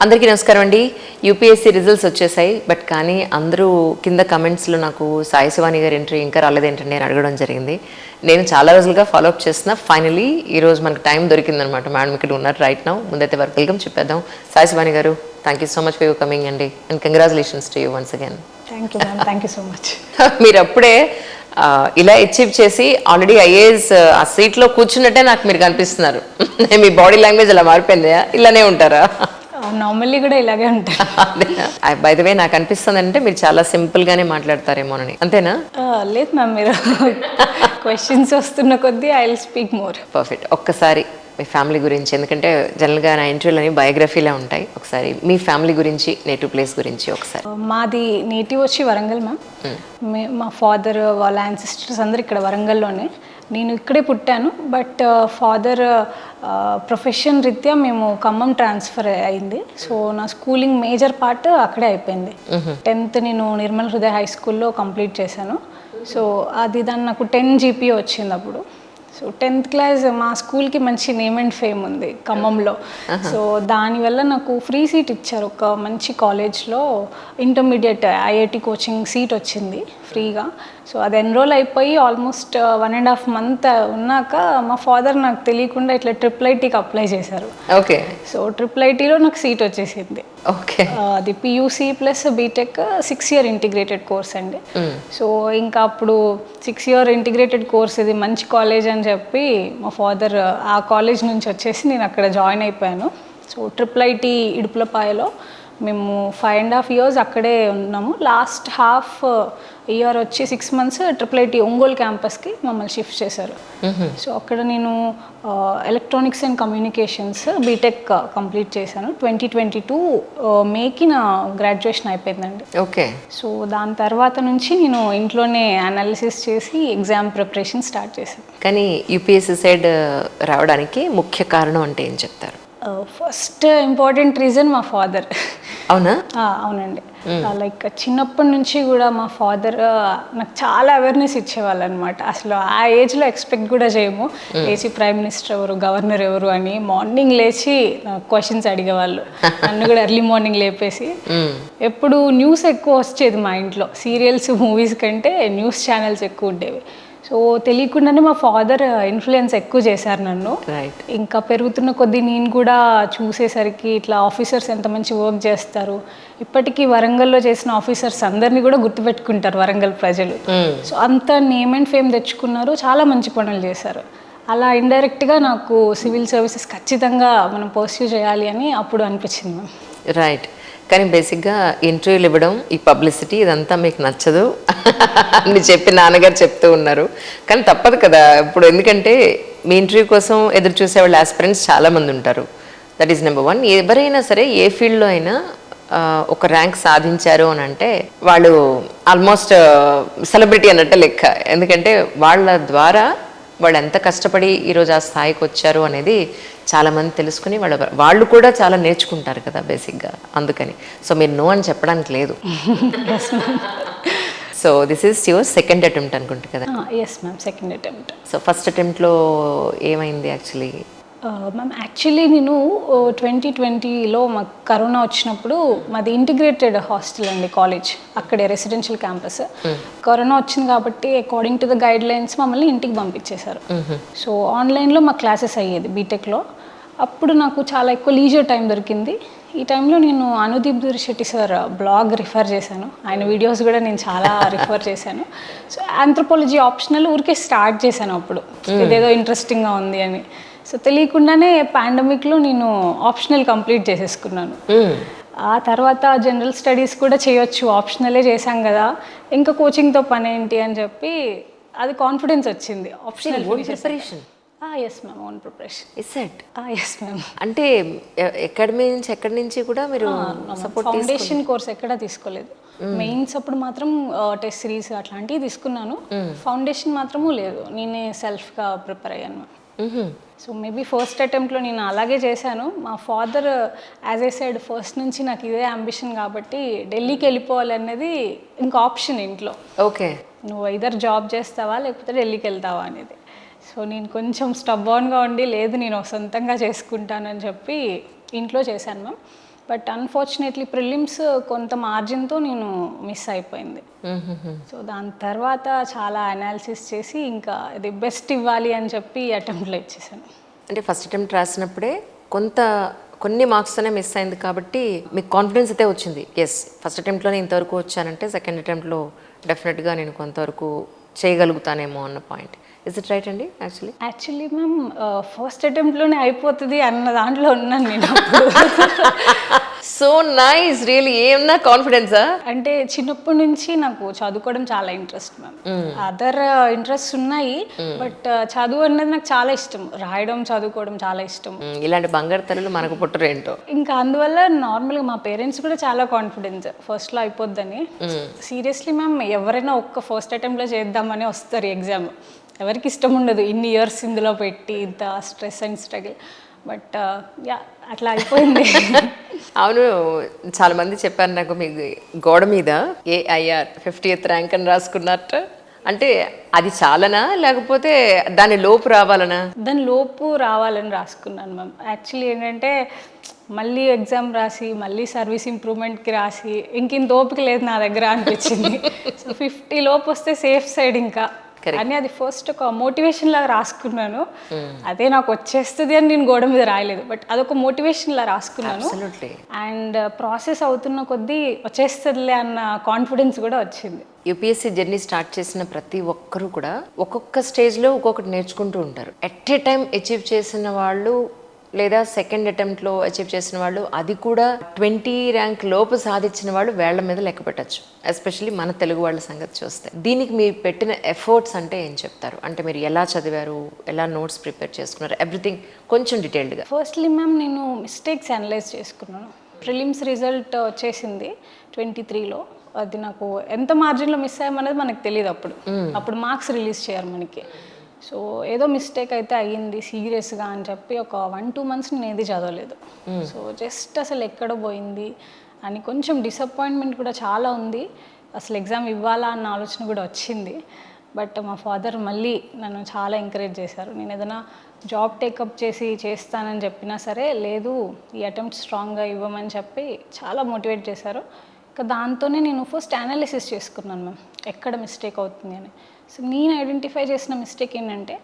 అందరికీ నమస్కారం అండి. యూపీఎస్సీ రిజల్ట్స్ వచ్చేసాయి. బట్ కానీ అందరూ కింద కమెంట్స్లో నాకు సాయి శివాని గారి ఎంట్రీ ఇంకా రాలేదేంటండి అని అడగడం జరిగింది. నేను చాలా రోజులుగా ఫాలోఅప్ చేస్తున్నా. ఫైనలీ ఈరోజు మనకు టైం దొరికిందనమాట. మేడం ఇక్కడ ఉన్నారు రైట్ నౌ. ముందైతే వర్క్ వెల్కమ్ చెప్పేద్దాం. సాయి శివాని గారు, thank you so much for your coming అండి, and congratulations to you once again. Thank you ma'am, thank you so much. మీరు అప్పుడే ఇలా అచీవ్ చేసి ఆల్రెడీ ఐఏఎస్ ఆ సీట్లో కూర్చున్నట్టే నాకు మీరు కనిపిస్తున్నారు. మీ బాడీ లాంగ్వేజ్ అలా మారిపోయిందా? ఇలానే ఉంటారా? నార్మల్లీ కూడా ఇలాగే ఉంటారు. బై ద వే నాకు అనిపిస్తుంది అంటే మీరు చాలా సింపుల్ గానే మాట్లాడతారేమోనని. అంతేనా? లేదు మ్యామ్, మీరు క్వశ్చన్స్ వస్తున్న కొద్దీ I will speak more. Perfect. ఒక్కసారి మీ ఫ్యామిలీ గురించి, ఎందుకంటే జనరల్గా నా ఇంటర్వ్యూలని బయోగ్రఫీలా ఉంటాయి, ఒకసారి మీ ఫ్యామిలీ గురించి, నేటివ్ ప్లేస్ గురించి ఒకసారి. మాది నేటివ్ వచ్చి వరంగల్ మ్యామ్. మా ఫాదర్ వాళ్ళ యాన్సిస్టర్స్ అందరు ఇక్కడ వరంగల్లోనే. నేను ఇక్కడే పుట్టాను. బట్ ఫాదర్ ప్రొఫెషన్ రీత్యా మేము ఖమ్మం ట్రాన్స్ఫర్ అయింది. సో నా స్కూలింగ్ మేజర్ పార్ట్ అక్కడే అయిపోయింది. 10th నేను నిర్మల్ హృదయ హై స్కూల్లో కంప్లీట్ చేశాను. సో దాన్ని నాకు 10 GPA వచ్చింది అప్పుడు. సో 10th క్లాస్ మా స్కూల్కి మంచి నేమ్ అండ్ ఫేమ్ ఉంది ఖమ్మంలో. సో దానివల్ల నాకు ఫ్రీ సీట్ ఇచ్చారు ఒక మంచి కాలేజ్లో. ఇంటర్మీడియట్ IIT కోచింగ్ సీట్ వచ్చింది ఫ్రీగా. సో అది ఎన్రోల్ అయిపోయి ఆల్మోస్ట్ 1.5 month ఉన్నాక మా ఫాదర్ నాకు తెలియకుండా ఇట్లా IIITకి అప్లై చేశారు. ఓకే. సో IIITలో నాకు సీట్ వచ్చేసింది. ఓకే. అది PUC plus BTech 6 year integrated course అండి. సో ఇంకా అప్పుడు 6 year ఇంటిగ్రేటెడ్ కోర్స్, ఇది మంచి కాలేజ్ అని చెప్పి మా ఫాదర్ ఆ కాలేజ్ నుంచి వచ్చేసి నేను అక్కడ జాయిన్ అయిపోయాను. సో IIIT ఇడుపులపాయలో మేము 5.5 years అక్కడే ఉన్నాము. లాస్ట్ హాఫ్ ఇయర్ వచ్చి 6 months IIIT ఒంగోలు క్యాంపస్కి మమ్మల్ని షిఫ్ట్ చేశారు. సో అక్కడ నేను electronics and communications BTech complete చేశాను. 2022 మేకి నా గ్రాడ్యుయేషన్ అయిపోయిందండి. ఓకే. సో దాని తర్వాత నుంచి నేను ఇంట్లోనే అనాలిసిస్ చేసి ఎగ్జామ్ ప్రిపరేషన్ స్టార్ట్ చేశాను. కానీ యూపీఎస్సీ సైడ్ రావడానికి ముఖ్య కారణం అంటే ఏం చెప్తారు? ఫస్ట్ ఇంపార్టెంట్ రీజన్ మా ఫాదర్. అవునా? అవునండి. లైక్ చిన్నప్పటి నుంచి కూడా మా ఫాదర్ నాకు చాలా అవేర్నెస్ ఇచ్చేవాళ్ళు అనమాట. అసలు ఆ ఏజ్లో ఎక్స్పెక్ట్ కూడా చేయము. లేచి ప్రైమ్ మినిస్టర్ ఎవరు, గవర్నర్ ఎవరు అని మార్నింగ్ లేచి క్వశ్చన్స్ అడిగేవాళ్ళు. నన్ను కూడా ఎర్లీ మార్నింగ్ లేపేసి. ఎప్పుడు న్యూస్ ఎక్కువ వచ్చేది మా ఇంట్లో, సీరియల్స్ మూవీస్ కంటే న్యూస్ ఛానల్స్ ఎక్కువ ఉండేవి. సో తెలియకుండానే మా ఫాదర్ ఇన్ఫ్లుయెన్స్ ఎక్కువ చేశారు నన్ను. ఇంకా పెరుగుతున్న కొద్దీ నేను కూడా చూసేసరికి ఇట్లా ఆఫీసర్స్ ఎంత మంచి వర్క్ చేస్తారు, ఇప్పటికీ వరంగల్లో చేసిన ఆఫీసర్స్ అందరినీ కూడా గుర్తుపెట్టుకుంటారు వరంగల్ ప్రజలు. సో అంత నేమ్ అండ్ ఫేమ్ తెచ్చుకున్నారు, చాలా మంచి పనులు చేశారు. అలా ఇండైరెక్ట్గా నాకు సివిల్ సర్వీసెస్ ఖచ్చితంగా మనం పర్స్యూ చేయాలి అని అప్పుడు అనిపించింది మ్యామ్. రైట్. కానీ బేసిక్గా ఇంటర్వ్యూలు ఇవ్వడం, ఈ పబ్లిసిటీ ఇదంతా మీకు నచ్చదు అని చెప్పి నాన్నగారు చెప్తూ ఉన్నారు. కానీ తప్పదు కదా ఇప్పుడు, ఎందుకంటే మీ ఇంటర్వ్యూ కోసం ఎదురు చూసేవాళ్ళు ఆస్పిరెంట్స్ చాలామంది ఉంటారు. That is number 1. ఎవరైనా సరే ఏ ఫీల్డ్లో అయినా ఒక ర్యాంక్ సాధించారు అని అంటే వాళ్ళు ఆల్మోస్ట్ సెలబ్రిటీ అన్నట్టే లెక్క. ఎందుకంటే వాళ్ళ ద్వారా వాళ్ళు ఎంత కష్టపడి ఈరోజు ఆ స్థాయికి వచ్చారు అనేది చాలామంది తెలుసుకుని వాళ్ళు కూడా చాలా నేర్చుకుంటారు కదా బేసిక్గా. అందుకని సో మీరు నో అని చెప్పడానికి లేదు. So this is your second attempt అనుకుంటా కదా? Yes ma'am, second attempt. So first అటెంప్ట్లో ఏమైంది యాక్చువల్లీ? మ్యామ్ యాక్చువల్లీ నేను 2020లో మాకు కరోనా వచ్చినప్పుడు, మాది ఇంటిగ్రేటెడ్ హాస్టల్ అండి కాలేజ్, అక్కడే రెసిడెన్షియల్ క్యాంపస్. కరోనా వచ్చింది కాబట్టి according to the guide lines మమ్మల్ని ఇంటికి పంపించేశారు. సో ఆన్లైన్లో మా క్లాసెస్ అయ్యేది బీటెక్లో. అప్పుడు నాకు చాలా ఎక్కువ లీజర్ టైం దొరికింది. ఈ టైంలో నేను Anudeep Durishetti sir blog refer చేశాను, ఆయన వీడియోస్ కూడా నేను చాలా రిఫర్ చేశాను. సో ఆంథ్రోపాలజీ ఆప్షనల్ ఊరికే స్టార్ట్ చేశాను అప్పుడు, ఇదేదో ఇంట్రెస్టింగ్గా ఉంది అని. సో తెలియకుండానే పాండమిక్లో నేను ఆప్షనల్ కంప్లీట్ చేసేసుకున్నాను. ఆ తర్వాత జనరల్ స్టడీస్ కూడా చేయొచ్చు, ఆప్షనలే చేశాం కదా, ఇంకా కోచింగ్తో పని ఏంటి అని చెప్పి అది కాన్ఫిడెన్స్ వచ్చింది. Optional preparation? Yes ma'am, own preparation. It? Yes ma'am. అంటే ఎక్కడి నుంచి కూడా మీరు సపోర్ట్? ఫౌండేషన్ కోర్స్ ఎక్కడా తీసుకోలేదు. మెయిన్స్ అప్పుడు మాత్రం టెస్ట్ సిరీస్ అట్లాంటివి తీసుకున్నాను. ఫౌండేషన్ మాత్రము లేదు, నేనే సెల్ఫ్గా ప్రిపేర్ అయ్యాను. సో మేబీ ఫస్ట్ అటెంప్ట్లో నేను అలాగే చేశాను. మా father as a side first నుంచి నాకు ఇదే అంబిషన్ కాబట్టి ఢిల్లీకి వెళ్ళిపోవాలనేది ఇంకా ఆప్షన్ ఇంట్లో. ఓకే. నువ్వు ఇద్దరు జాబ్ చేస్తావా లేకపోతే ఢిల్లీకి వెళ్తావా అనేది. సో నేను కొంచెం స్టబ్బాన్గా ఉండి, లేదు నేను సొంతంగా చేసుకుంటానని చెప్పి ఇంట్లో చేశాను మ్యామ్. బట్ అన్ఫార్చునేట్లీ ప్రిలిమ్స్ కొంత మార్జిన్తో నేను మిస్ అయిపోయింది. సో దాని తర్వాత చాలా అనాలిసిస్ చేసి ఇంకా ఇది బెస్ట్ ఇవ్వాలి అని చెప్పి అటెంప్ట్లో ఇచ్చేసాను. అంటే ఫస్ట్ అటెంప్ట్ రాసినప్పుడే కొన్ని మార్క్స్తోనే మిస్ అయింది కాబట్టి మీకు కాన్ఫిడెన్స్ అయితే వచ్చింది. ఎస్, ఫస్ట్ అటెంప్ట్లోనే ఇంతవరకు వచ్చానంటే సెకండ్ అటెంప్ట్లో డెఫినెట్గా నేను కొంతవరకు చేయగలుగుతానేమో అన్న పాయింట్. ఇస్ ఇట్ రైట్ అండి? యాక్చువల్లీ మ్యామ్ ఫస్ట్ అటెంప్ట్లోనే అయిపోతుంది అన్న దాంట్లో ఉన్నాను నేను అప్పుడు. So nice, really. ఏమన్నా కాన్ఫిడెన్సా? అంటే చిన్నప్పటి నుంచి నాకు చదువుకోవడం చాలా ఇంట్రెస్ట్ మ్యామ్. అదర్ ఇంట్రెస్ట్ ఉన్నాయి, బట్ చదువు అన్నది నాకు చాలా ఇష్టం. రాయడం, చదువుకోవడం చాలా ఇష్టం. ఇలాంటి బంగారు తల్లులు మనకు పుట్టరేంటో. ఇంకా అందువల్ల నార్మల్గా మా పేరెంట్స్ కూడా చాలా కాన్ఫిడెన్స్ ఫస్ట్లో అయిపోద్దని. సీరియస్లీ మ్యామ్, ఎవరైనా ఒక్క ఫస్ట్ అటెంప్ట్లో చేద్దామని వస్తారు ఎగ్జామ్. ఎవరికి ఇష్టం ఉండదు ఇన్ని ఇయర్స్ ఇందులో పెట్టి ఇంత stress and struggle. But yeah, అట్లా అయిపోయింది. అవును, చాలా మంది చెప్పారు నాకు మీ గోడ మీద AIR 50th ర్యాంక్ అని రాసుకున్నట్టు. అంటే అది చాలనా, లేకపోతే దాని లోపు రావాలనా? దాని లోపు రావాలని రాసుకున్నాను మ్యామ్. యాక్చువల్లీ ఏంటంటే మళ్ళీ ఎగ్జామ్ రాసి మళ్ళీ సర్వీస్ ఇంప్రూవ్మెంట్కి రాసి ఇంత ఓపిక లేదు నా దగ్గర అనిపించింది. సో 50 లోపు వస్తే సేఫ్ సైడ్ ఇంకా అని అది ఫస్ట్ ఒక మోటివేషన్ లాగా రాసుకున్నాను. అదే నాకు వచ్చేస్తుంది అని నేను గోడ మీద రాయలేదు, బట్ అదొక మోటివేషన్ లాగా రాసుకున్నాను. అండ్ ప్రాసెస్ అవుతున్న కొద్దీ వచ్చేస్తుందిలే అన్న కాన్ఫిడెన్స్ కూడా వచ్చింది. UPSC జర్నీ స్టార్ట్ చేసిన ప్రతి ఒక్కరూ కూడా ఒక్కొక్క స్టేజ్లో ఒక్కొక్కటి నేర్చుకుంటూ ఉంటారు. ఎట్ ఏ టైం అచీవ్ చేసిన వాళ్ళు లేదా సెకండ్ అటెంప్ట్లో అచీవ్ చేసిన వాళ్ళు, అది కూడా 20 ర్యాంక్ లోపు సాధించిన వాళ్ళు వేళ్ల మీద లెక్క పెట్టచ్చు. ఎస్పెషల్లీ మన తెలుగు వాళ్ళ సంగతి చూస్తే. దీనికి మీరు పెట్టిన ఎఫర్ట్స్ అంటే ఏం చెప్తారు? అంటే మీరు ఎలా చదివారు, ఎలా నోట్స్ ప్రిపేర్ చేసుకున్నారు, ఎవ్రీథింగ్ కొంచెం డీటెయిల్డ్గా. ఫస్ట్లీ మ్యామ్, నేను మిస్టేక్స్ అనలైజ్ చేసుకున్నాను. ప్రిలిమ్స్ రిజల్ట్ వచ్చేసింది 23లో. అది నాకు ఎంత మార్జిన్లో మిస్ అయ్యామనేది మనకు తెలియదు అప్పుడు మార్క్స్ రిలీజ్ చేయరు మనకి. సో ఏదో మిస్టేక్ అయితే అయ్యింది సీరియస్గా అని చెప్పి ఒక 1-2 మంత్స్ నేను ఏది చదవలేదు. సో జస్ట్ అసలు ఎక్కడ పోయింది అని కొంచెం డిసప్పాయింట్మెంట్ కూడా చాలా ఉంది. అసలు ఎగ్జామ్ ఇవ్వాలా అన్న ఆలోచన కూడా వచ్చింది. బట్ మా ఫాదర్ మళ్ళీ నన్ను చాలా ఎంకరేజ్ చేశారు. నేను ఏదైనా జాబ్ టేకప్ చేస్తానని చెప్పినా సరే, లేదు ఈ అటెంప్ట్ స్ట్రాంగ్గా ఇవ్వమని చెప్పి చాలా మోటివేట్ చేశారు. ఇంకా దాంతోనే నేను ఫస్ట్ అనాలిసిస్ చేసుకున్నాను మ్యామ్, ఎక్కడ మిస్టేక్ అవుతుంది అని. సో నేను ఐడెంటిఫై చేసిన మిస్టేక్ ఏంటంటే,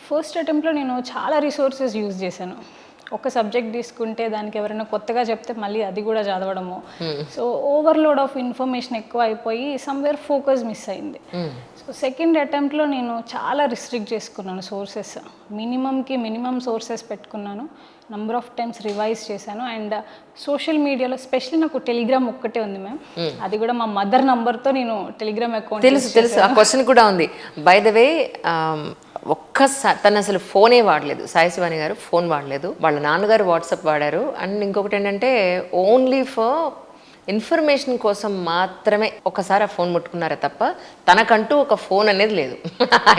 ఫస్ట్ అటెంప్ట్లో నేను చాలా రిసోర్సెస్ యూజ్ చేశాను. ఒక సబ్జెక్ట్ తీసుకుంటే దానికి ఎవరైనా కొత్తగా చెప్తే మళ్ళీ అది కూడా చదవడము. సో ఓవర్లోడ్ ఆఫ్ ఇన్ఫర్మేషన్ ఎక్కువ అయిపోయి సమ్వేర్ ఫోకస్ మిస్ అయింది. సో సెకండ్ అటెంప్ట్లో నేను చాలా రిస్ట్రిక్ట్ చేసుకున్నాను సోర్సెస్. మినిమం సోర్సెస్ పెట్టుకున్నాను. నంబర్ ఆఫ్ టైమ్స్ రివైజ్ చేశాను. అండ్ సోషల్ మీడియాలో స్పెషల్లీ నాకు టెలిగ్రామ్ ఒక్కటే ఉంది మ్యామ్. అది కూడా మా మదర్ నంబర్తో నేను టెలిగ్రామ్ అకౌంట్ తెలుసు. ఆ క్వశ్చన్ కూడా ఉంది. బై ద వే, ఒక్కసారి తను అసలు ఫోనే వాడలేదు. సాయి శివాని గారు ఫోన్ వాడలేదు. వాళ్ళ నాన్నగారు వాట్సాప్ వాడారు. అండ్ ఇంకొకటి ఏంటంటే, ఓన్లీ ఫర్ ఇన్ఫర్మేషన్ కోసం మాత్రమే ఒకసారి ఆ ఫోన్ ముట్టుకున్నారే తప్ప తనకంటూ ఒక ఫోన్ అనేది లేదు.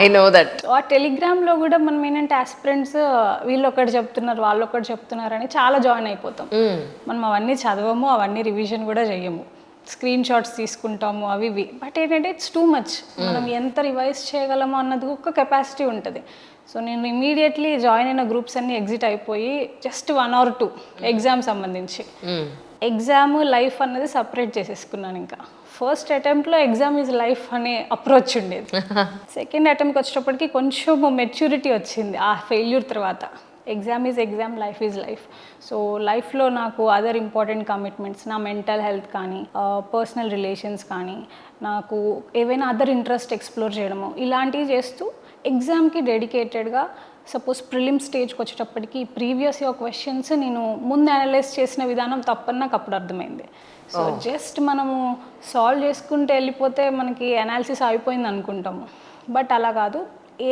I know that. ఆ టెలిగ్రామ్లో కూడా మనం ఏంటంటే ఆస్పిరెంట్స్ వీళ్ళు ఒకటి చెప్తున్నారు, వాళ్ళు ఒకటి చెప్తున్నారు అని చాలా జాయిన్ అయిపోతాం. మనం అవన్నీ చదవము, అవన్నీ రివిజన్ కూడా చెయ్యము. స్క్రీన్ షాట్స్ తీసుకుంటాము అవి. బట్ ఏంటంటే ఇట్స్ టూ మచ్. మనం ఎంత రివైజ్ చేయగలమో అన్నది ఒక కెపాసిటీ ఉంటుంది. సో నేను ఇమీడియట్లీ జాయిన్ అయిన గ్రూప్స్ అన్నీ ఎగ్జిట్ అయిపోయి జస్ట్ 1 or 2 ఎగ్జామ్ సంబంధించి ఎగ్జామ్ లైఫ్ అన్నది సపరేట్ చేసేసుకున్నాను. ఇంకా ఫస్ట్ అటెంప్ట్లో ఎగ్జామ్ ఈజ్ లైఫ్ అనే అప్రోచ్ ఉండేది. సెకండ్ అటెంప్ట్కి వచ్చేటప్పటికి కొంచెం మెచ్యూరిటీ వచ్చింది ఆ ఫెయిల్యూర్ తర్వాత. Exam is exam, life is life. So లైఫ్లో నాకు అదర్ ఇంపార్టెంట్ కమిట్మెంట్స్, నా మెంటల్ హెల్త్ కానీ, పర్సనల్ రిలేషన్స్ కానీ, నాకు ఏవైనా అదర్ ఇంట్రెస్ట్ ఎక్స్ప్లోర్ చేయడము, ఇలాంటివి చేస్తూ ఎగ్జామ్కి డెడికేటెడ్గా. సపోజ్ ప్రిలిమ్ స్టేజ్కి వచ్చేటప్పటికి ప్రీవియస్ ఇయర్ క్వశ్చన్స్ నేను ముందు అనలైజ్ చేసిన విధానం తప్పని నాకు అప్పుడు అర్థమైంది. సో జస్ట్ మనము సాల్వ్ చేసుకుంటూ వెళ్ళిపోతే మనకి అనాలిసిస్ అయిపోయింది అనుకుంటాము. బట్ అలా కాదు,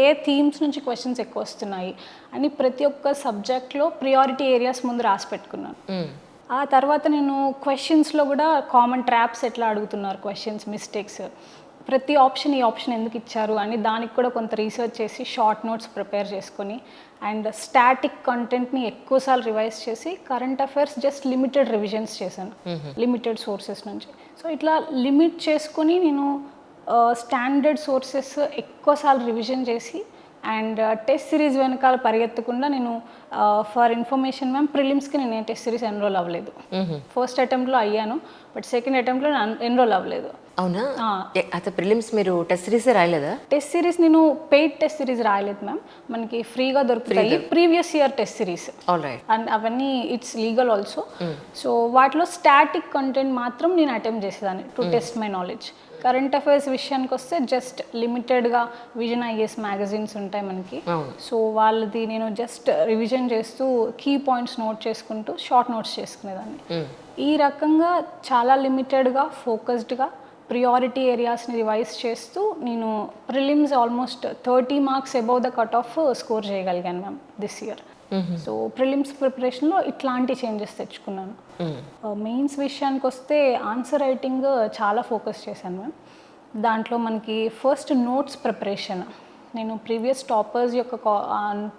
ఏ థీమ్స్ నుంచి క్వశ్చన్స్ ఎక్కువ వస్తున్నాయి అని ప్రతి ఒక్క సబ్జెక్ట్లో ప్రియారిటీ ఏరియాస్ ముందు రాసి పెట్టుకున్నాను. ఆ తర్వాత నేను క్వశ్చన్స్లో కూడా కామన్ ట్రాప్స్ ఎట్లా అడుగుతున్నారు క్వశ్చన్స్, మిస్టేక్స్, ప్రతి ఆప్షన్ ఈ ఆప్షన్ ఎందుకు ఇచ్చారు అని దానికి కూడా కొంత రీసెర్చ్ చేసి షార్ట్ నోట్స్ ప్రిపేర్ చేసుకొని, అండ్ స్టాటిక్ కంటెంట్ని ఎక్కువసార్లు రివైజ్ చేసి, current affairs just limited revisions చేశాను లిమిటెడ్ సోర్సెస్ నుంచి. సో ఇట్లా లిమిట్ చేసుకొని నేను స్టాండర్డ్ సోర్సెస్ ఎక్కువసార్లు రివిజన్ చేసి, అండ్ టెస్ట్ సిరీస్ వెనకాల పరిగెత్తకుండా నేను ఫర్ ఇన్ఫర్మేషన్ మ్యామ్, ప్రిలిమ్స్కి నేను టెస్ట్ సిరీస్ ఎన్రోల్ అవ్వలేదు. ఫస్ట్ అటెంప్ట్లో అయ్యాను, బట్ సెకండ్ అటెంప్ట్లో ఎన్రోల్ అవ్వలేదు. అవునా? అయితే ప్రిలిమ్స్ మీరు టెస్ట్ సిరీసే రాయలేదా? టెస్ట్ సిరీస్ నేను పెయిడ్ టెస్ట్ సిరీస్ రాయలేదు మ్యామ్, మనకి ఫ్రీగా దొరుకుతాయి previous year test series, alright. And అవన్నీ ఇట్స్ లీగల్ ఆల్సో. సో వాటిలో స్టాటిక్ కంటెంట్ మాత్రం నేను అటెంప్ట్ చేసేదాన్ని to test my knowledge. Current affairs విషయానికి వస్తే జస్ట్ లిమిటెడ్గా విజన్ ఐఎస్ మ్యాగజైన్స్ ఉంటాయి మనకి. సో వాళ్ళది నేను జస్ట్ రివిజన్ చేస్తూ కీ పాయింట్స్ నోట్ చేసుకుంటూ షార్ట్ నోట్స్ చేసుకునేదాన్ని. ఈ రకంగా చాలా లిమిటెడ్గా ఫోకస్డ్గా ప్రియారిటీ ఏరియాస్ని రివైజ్ చేస్తూ నేను prelims almost 30 marks above the cut off score చేయగలిగాను ma'am this year. So prelims ప్రిపరేషన్లో ఇట్లాంటి చేంజెస్ తెచ్చుకున్నాను. మెయిన్స్ విషయానికి వస్తే ఆన్సర్ రైటింగ్ చాలా ఫోకస్ చేశాను మ్యామ్. దాంట్లో మనకి ఫస్ట్ నోట్స్ ప్రిపరేషన్, నేను ప్రీవియస్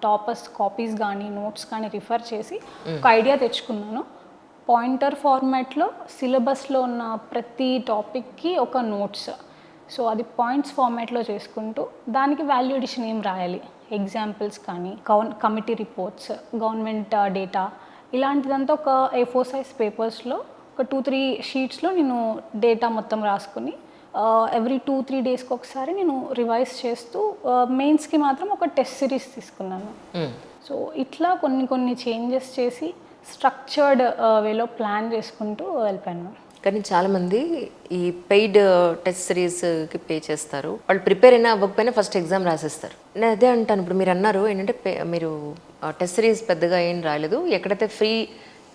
టాపర్స్ కాపీస్ కానీ నోట్స్ కానీ రిఫర్ చేసి ఒక ఐడియా తెచ్చుకున్నాను. పాయింటర్ ఫార్మాట్లో సిలబస్లో ఉన్న ప్రతి టాపిక్కి ఒక నోట్స్, సో అది పాయింట్స్ ఫార్మాట్లో చేసుకుంటూ దానికి వాల్యూ ఎడిషన్ ఏం రాయాలి, ఎగ్జాంపుల్స్ కానీ కమిటీ రిపోర్ట్స్, గవర్నమెంట్ డేటా, ఇలాంటిదంతా ఒక A4 సైజ్ పేపర్స్లో ఒక 2-3 షీట్స్లో నేను డేటా మొత్తం రాసుకుని ఎవ్రీ 2-3 డేస్కి ఒకసారి నేను రివైజ్ చేస్తూ మెయిన్స్కి మాత్రం ఒక టెస్ట్ సిరీస్ తీసుకున్నాను. సో ఇట్లా కొన్ని చేంజెస్ చేసి స్ట్రక్చర్డ్ వేలో ప్లాన్ చేసుకుంటూ వెళ్ళిపోయాను. కానీ చాలామంది ఈ పెయిడ్ టెస్ట్ సిరీస్కి పే చేస్తారు, వాళ్ళు ప్రిపేర్ అయినా అవ్వకపోయినా ఫస్ట్ ఎగ్జామ్ రాసేస్తారు. నేను అదే అంటాను, ఇప్పుడు మీరు అన్నారు ఏంటంటే మీరు టెస్ట్ సిరీస్ పెద్దగా ఏం రాయలేదు, ఎక్కడైతే ఫ్రీ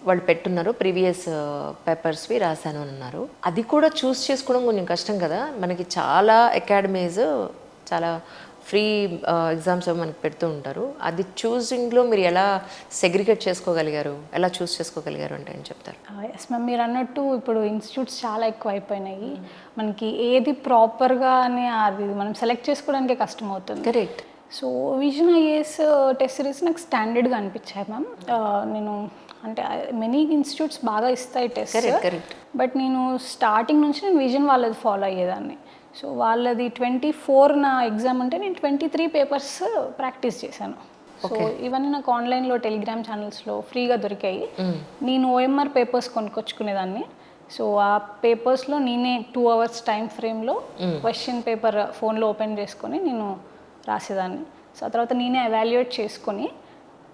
వాళ్ళు పెట్టున్నారో ప్రీవియస్ పేపర్స్వి రాశాను అని అన్నారు. అది కూడా చూస్ చేసుకోవడం కొంచెం కష్టం కదా, మనకి చాలా అకాడమీస్ చాలా ఫ్రీ ఎగ్జామ్స్ మనకి పెడుతూ ఉంటారు. అది చూసింగ్లో మీరు ఎలా సెగ్రిగేట్ చేసుకోగలిగారు, ఎలా చూస్ చేసుకోగలిగారు అంటే ఏం చెప్తారు? ఎస్ మ్యామ్, మీరు అన్నట్టు ఇప్పుడు ఇన్స్టిట్యూట్స్ చాలా ఎక్కువ అయిపోయినాయి, మనకి ఏది ప్రాపర్గా అని అది మనం సెలెక్ట్ చేసుకోవడానికి కష్టం అవుతుంది. Correct. So vision IAS test series నాకు స్టాండర్డ్గా అనిపించాయి మ్యామ్. నేను అంటే మెనీ ఇన్స్టిట్యూట్స్ బాగా ఇస్తాయి టెస్ట్, బట్ నేను స్టార్టింగ్ నుంచి నేను విజన్ వాళ్ళది ఫాలో అయ్యేదాన్ని. సో వాళ్ళది 24 నా ఎగ్జామ్ అంటే నేను 23 పేపర్స్ ప్రాక్టీస్ చేశాను. సో ఇవన్నీ నాకు ఆన్లైన్లో టెలిగ్రామ్ ఛానల్స్లో ఫ్రీగా దొరికాయి. నేను OMR పేపర్స్ కొనుక్కొచ్చుకునేదాన్ని. సో ఆ పేపర్స్లో నేనే 2 hours టైం ఫ్రేమ్లో క్వశ్చన్ పేపర్ ఫోన్లో ఓపెన్ చేసుకొని నేను రాసేదాన్ని. సో ఆ తర్వాత నేనే ఎవాల్యుయేట్ చేసుకొని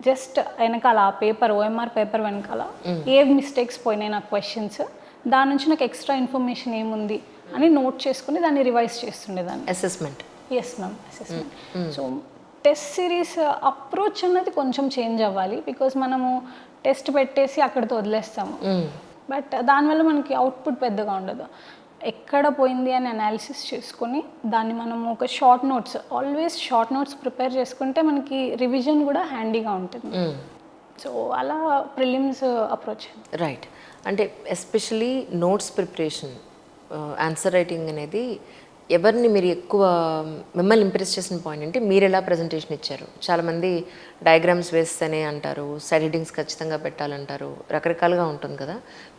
జస్ట్ వెనకాల ఆ పేపర్ OMR పేపర్ వెనకాల ఏ మిస్టేక్స్ పోయినాయి నాకు క్వశ్చన్స్, దాని నుంచి నాకు ఎక్స్ట్రా ఇన్ఫర్మేషన్ ఏముంది అని నోట్ చేసుకుని దాన్ని రివైజ్ చేస్తుండేదాన్ని. Assessment. Yes ma'am, assessment. So test series approach అన్నది కొంచెం చేంజ్ అవ్వాలి, బికాజ్ మనము టెస్ట్ పెట్టేసి అక్కడితో వదిలేస్తాము, బట్ దానివల్ల మనకి అవుట్పుట్ పెద్దగా ఉండదు. ఎక్కడ పోయింది అని అనాలిసిస్ చేసుకొని దాన్ని మనము ఒక short notes, always short notes prepare చేసుకుంటే మనకి రివిజన్ కూడా హ్యాండీగా ఉంటుంది. సో అలా ప్రిలిమ్స్ అప్రోచ్. రైట్. అంటే especially notes preparation, answer writing అనేది ఎవరిని మీరు ఎక్కువ మిమ్మల్ని ఇంప్రెస్ చేసిన పాయింట్ అంటే మీరు ఎలా ప్రజెంటేషన్ ఇచ్చారు? చాలామంది డయాగ్రామ్స్ వేస్తేనే అంటారు, సైడ్ హెడ్డింగ్స్ ఖచ్చితంగా పెట్టాలంటారు, రకరకాలుగా ఉంటుంది కదా,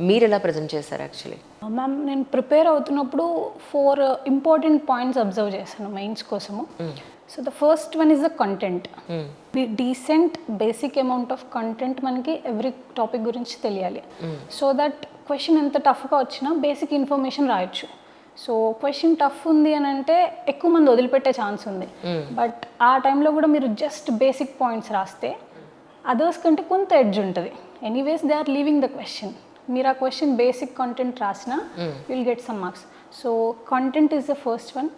మీరు ఎలా ప్రజెంట్ చేశారు యాక్చువల్లీ? మ్యామ్, నేను ప్రిపేర్ అవుతున్నప్పుడు 4 ఇంపార్టెంట్ పాయింట్స్ అబ్జర్వ్ చేశాను మెయిన్స్ కోసము. So the first one is the content. Decent basic amount of content మనకి ఎవ్రీ టాపిక్ గురించి తెలియాలి. సో దట్ క్వశ్చన్ ఎంత టఫ్గా వచ్చినా బేసిక్ ఇన్ఫర్మేషన్ రాయొచ్చు. సో క్వశ్చన్ టఫ్ ఉంది అని అంటే ఎక్కువ మంది వదిలిపెట్టే ఛాన్స్ ఉంది, బట్ ఆ టైంలో కూడా మీరు జస్ట్ బేసిక్ పాయింట్స్ రాస్తే అదర్స్ కంటే కొంత ఎడ్జ్ ఉంటుంది. Anyways they are leaving the question, మీరు ఆ క్వశ్చన్ బేసిక్ కంటెంట్ రాసినా will get some marks. So content is the first one.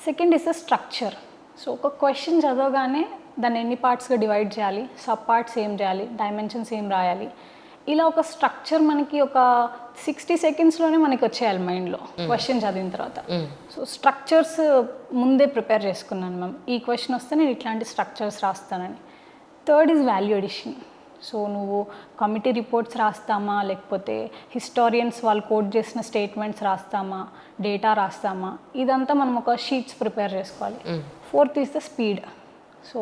Second is the structure. So ఒక క్వశ్చన్ చదవగానే దాన్ని ఎన్ని పార్ట్స్గా డివైడ్ చేయాలి, సబ్ పార్ట్స్ ఏం చేయాలి, డైమెన్షన్స్ ఏం రాయాలి, ఇలా ఒక స్ట్రక్చర్ మనకి ఒక 60 సెకండ్స్లోనే మనకి వచ్చేయాలి మైండ్లో క్వశ్చన్ చదివిన తర్వాత. సో స్ట్రక్చర్స్ ముందే ప్రిపేర్ చేసుకున్నాను మ్యామ్, ఈ క్వశ్చన్ వస్తే నేను ఇట్లాంటి స్ట్రక్చర్స్ రాస్తానని. Third is value addition. So నువ్వు కమిటీ రిపోర్ట్స్ రాస్తామా, లేకపోతే హిస్టారియన్స్ వాళ్ళు కోట్ చేసిన స్టేట్మెంట్స్ రాస్తామా, డేటా రాస్తామా, ఇదంతా మనం ఒక షీట్స్ ప్రిపేర్ చేసుకోవాలి. Fourth is the speed. So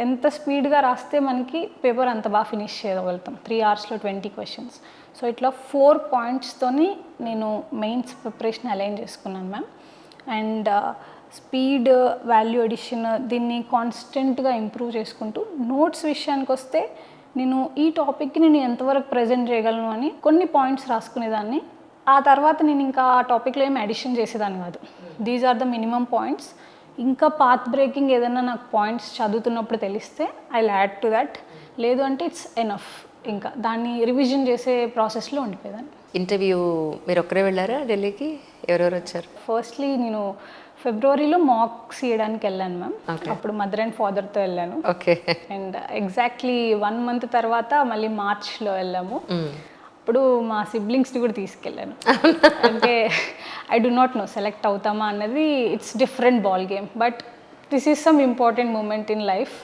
ఎంత స్పీడ్గా రాస్తే మనకి పేపర్ అంత బాగా ఫినిష్ చేయగలుగుతాం. 3 hours 20 questions. సో ఇట్లా 4 points-తోని నేను మెయిన్స్ ప్రిపరేషన్ అలైన్ చేసుకున్నాను ma'am. And speed, value addition, దీన్ని కాన్స్టెంట్గా ఇంప్రూవ్ చేసుకుంటూ, నోట్స్ విషయానికి వస్తే నేను ఈ టాపిక్కి నేను ఎంతవరకు ప్రజెంట్ చేయగలను అని కొన్ని పాయింట్స్ రాసుకునేదాన్ని. ఆ తర్వాత నేను ఇంకా ఆ టాపిక్లో ఏమి అడిషన్ చేసేదాన్ని కాదు. These are the minimum points. ఇంకా పాత్ బ్రేకింగ్ ఏదైనా నాకు పాయింట్స్ చదువుతున్నప్పుడు తెలిస్తే ఐ యాడ్ టు దట్. లేదు అంటే ఇట్స్ ఎనఫ్. ఇంకా దాన్ని రివిజన్ చేసే ప్రాసెస్లో ఉండిపోయేదాన్ని. ఇంటర్వ్యూ మీరు ఒక్కరే వెళ్ళారా ఢిల్లీకి? ఎవరెవరు వచ్చారు? ఫస్ట్లీ నేను ఫిబ్రవరిలో మాక్స్ చేయడానికి వెళ్ళాను మ్యామ్. అప్పుడు మదర్ అండ్ ఫాదర్తో వెళ్ళాను. ఓకే. అండ్ ఎగ్జాక్ట్లీ 1 month తర్వాత మళ్ళీ మార్చ్లో వెళ్ళాము. అప్పుడు మా సిబ్లింగ్స్ని కూడా తీసుకెళ్ళాను. అంటే I do not know select అవుతామా అన్నది it's different ball game. But this is some important moment in life.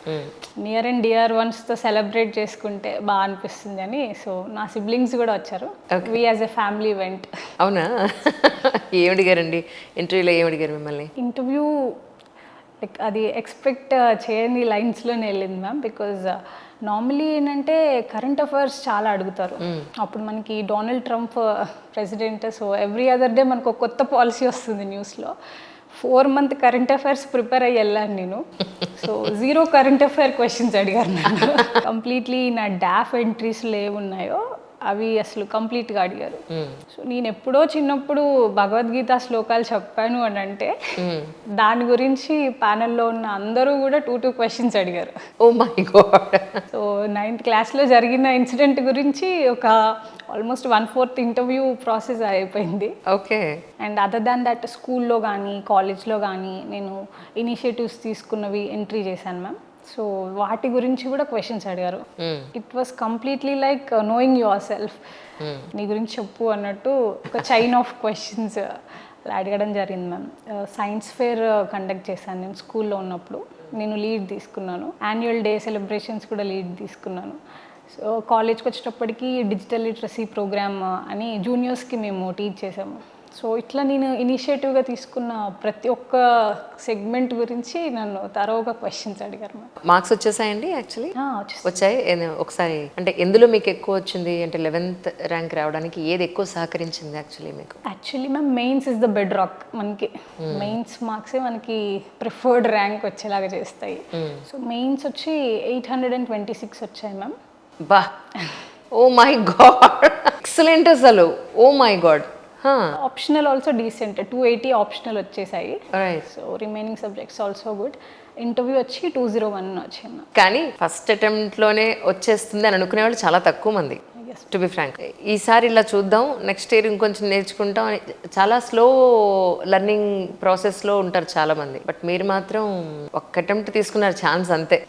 Near and dear వన్స్తో సెలబ్రేట్ చేసుకుంటే బాగా అనిపిస్తుంది అని. సో నా సిబ్లింగ్స్ కూడా వచ్చారు. We as a family event. అవునా? ఏమడిగారండి ఇంటర్వ్యూలో? ఏమడిగారు మిమ్మల్ని? ఇంటర్వ్యూ లైక్ అది ఎక్స్పెక్ట్ చేయని లైన్స్లోనే వెళ్ళింది మ్యామ్. బికాజ్ నార్మలీ ఏంటంటే కరెంట్ అఫైర్స్ చాలా అడుగుతారు. అప్పుడు మనకి Donald Trump president. So every other day మనకు ఒక కొత్త పాలసీ వస్తుంది న్యూస్లో. 4 month కరెంట్ అఫైర్స్ ప్రిపేర్ అయ్యి వెళ్ళాను నేను. సో 0 కరెంట్ అఫైర్ క్వశ్చన్స్ అడిగారు నన్ను. కంప్లీట్లీ నా డాఫ్ ఎంట్రీస్లో ఏమున్నాయో అవి అసలు కంప్లీట్గా అడిగారు. సో నేను ఎప్పుడో చిన్నప్పుడు భగవద్గీత శ్లోకాలు చెప్పాను అని అంటే దాని గురించి ప్యానెల్లో ఉన్న అందరూ కూడా 2 క్వశ్చన్స్ అడిగారు. ఓ మై గాడ్. సో 9th క్లాస్లో జరిగిన ఇన్సిడెంట్ గురించి ఒక ఆల్మోస్ట్ 1/4 ఇంటర్వ్యూ ప్రాసెస్ అయిపోయింది. Okay. And other than that స్కూల్లో కానీ కాలేజ్లో కానీ నేను ఇనిషియేటివ్స్ తీసుకున్నవి ఎంట్రీ చేశాను మ్యామ్. సో వాటి గురించి కూడా క్వశ్చన్స్ అడిగారు. It was completely like knowing your self. నీ గురించి చెప్పు అన్నట్టు ఒక చైన్ ఆఫ్ క్వశ్చన్స్ అలా అడగడం జరిగింది మ్యామ్. సైన్స్ ఫేర్ కండక్ట్ చేశాను నేను స్కూల్లో ఉన్నప్పుడు. నేను లీడ్ తీసుకున్నాను. యాన్యువల్ డే సెలబ్రేషన్స్ కూడా లీడ్ తీసుకున్నాను. సో కాలేజ్కి వచ్చేటప్పటికి డిజిటల్ లిటరసీ ప్రోగ్రామ్ అని జూనియర్స్కి మేము టీచ్ చేసాము. సో ఇట్లా నేను ఇనిషియేటివ్గా తీసుకున్న ప్రతి ఒక్క సెగ్మెంట్ గురించి నన్ను తరోగా క్వశ్చన్స్ అడిగారు. మార్క్స్ వచ్చేసాయండి? యాక్చువల్లీ వచ్చేసి వచ్చాయి. ఒకసారి అంటే ఎందులో మీకు ఎక్కువ వచ్చింది? అంటే 11th ర్యాంక్ రావడానికి ఏది ఎక్కువ సహకరించింది యాక్చువల్లీ మీకు? Actually ma'am mains is the bed rock. మనకి మెయిన్స్ మార్క్సే మనకి ప్రిఫర్డ్ ర్యాంక్ వచ్చేలాగా చేస్తాయి. సో మెయిన్స్ వచ్చి 826 వచ్చాయి మ్యామ్. బా, ఓ మై గాడ్, ఎక్సలెంట్ అసలు. Oh my God. Optional also decent 280 optional వచ్చేసాయి. Right. So remaining subjects also good. Interview వచ్చి 201 వచ్చింది. కానీ ఫస్ట్ అటెంప్ట్లోనే వచ్చేస్తుంది అని అనుకునే వాళ్ళు చాలా తక్కువ మంది, టు బి ఫ్రాంక్. ఈసారి ఇలా చూద్దాం, నెక్స్ట్ ఇయర్ ఇంకొంచెం నేర్చుకుంటాం అని చాలా స్లో లెర్నింగ్ ప్రాసెస్లో ఉంటారు చాలా మంది. బట్ మీరు మాత్రం ఒక్క అటెంప్ట్ తీసుకున్నారు, ఛాన్స్ అంతే.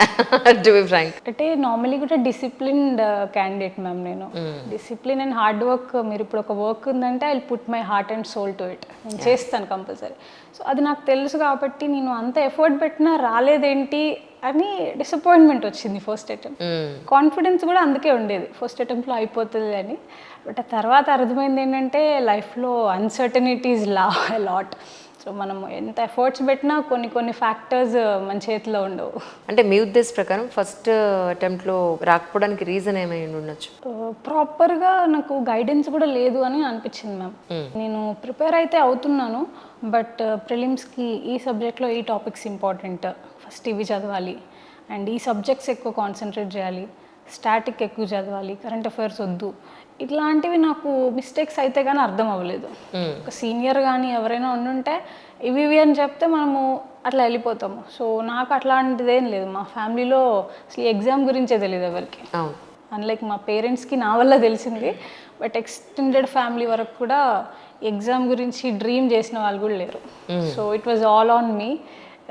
To be frank. అంటే నార్మలీ కూడా డిసిప్లిన్డ్ క్యాండిడేట్ మ్యామ్. నేను డిసిప్లిన్ అండ్ హార్డ్ వర్క్. మీరు ఇప్పుడు ఒక వర్క్ ఉందంటే I put my heart and soul to it. నేను చేస్తాను కంపల్సరీ. సో అది నాకు తెలుసు కాబట్టి నేను అంత ఎఫర్ట్ పెట్టినా రాలేదేంటి అని డిసప్పాయింట్మెంట్ వచ్చింది ఫస్ట్ అటెంప్ట్. కాన్ఫిడెన్స్ కూడా అందుకే ఉండేది ఫస్ట్ అటెంప్ట్లో అయిపోతుంది అని. బట్ ఆ తర్వాత అర్థమైంది ఏంటంటే లైఫ్లో అన్సర్టనిటీస్ లాట్. సో మనం ఎంత ఎఫర్ట్స్ పెట్టినా కొన్ని ఫ్యాక్టర్స్ మన చేతిలో ఉండవు. అంటే మీ ఉద్దేశం ప్రకారం ఫస్ట్ అటెంప్ట్లో రాకపోవడానికి రీజన్ ఏమై ఉండొచ్చు? ప్రాపర్గా నాకు గైడెన్స్ కూడా లేదు అని అనిపించింది మ్యామ్. నేను ప్రిపేర్ అయితే అవుతున్నాను, బట్ ప్రిలిమ్స్కి ఈ సబ్జెక్ట్లో ఈ టాపిక్స్ ఇంపార్టెంట్, ఫస్ట్ ఇవి చదవాలి, అండ్ ఈ సబ్జెక్ట్స్ ఎక్కువ కాన్సన్ట్రేట్ చేయాలి, స్టాటిక్ ఎక్కువ చదవాలి, కరెంట్ అఫైర్స్ వద్దు, ఇట్లాంటివి నాకు మిస్టేక్స్ అయితే కానీ అర్థం అవ్వలేదు. ఒక సీనియర్ కానీ ఎవరైనా ఉండుంటే ఇవి అని చెప్తే మనము అట్లా వెళ్ళిపోతాము. సో నాకు అట్లాంటిదేం లేదు. మా ఫ్యామిలీలో అసలు ఎగ్జామ్ గురించే తెలియదు ఎవరికి. అన్లైక్ మా పేరెంట్స్కి నా వల్ల తెలిసింది, బట్ ఎక్స్టెండెడ్ ఫ్యామిలీ వరకు కూడా ఎగ్జామ్ గురించి డ్రీమ్ చేసిన వాళ్ళు కూడా లేరు. So it was all on me.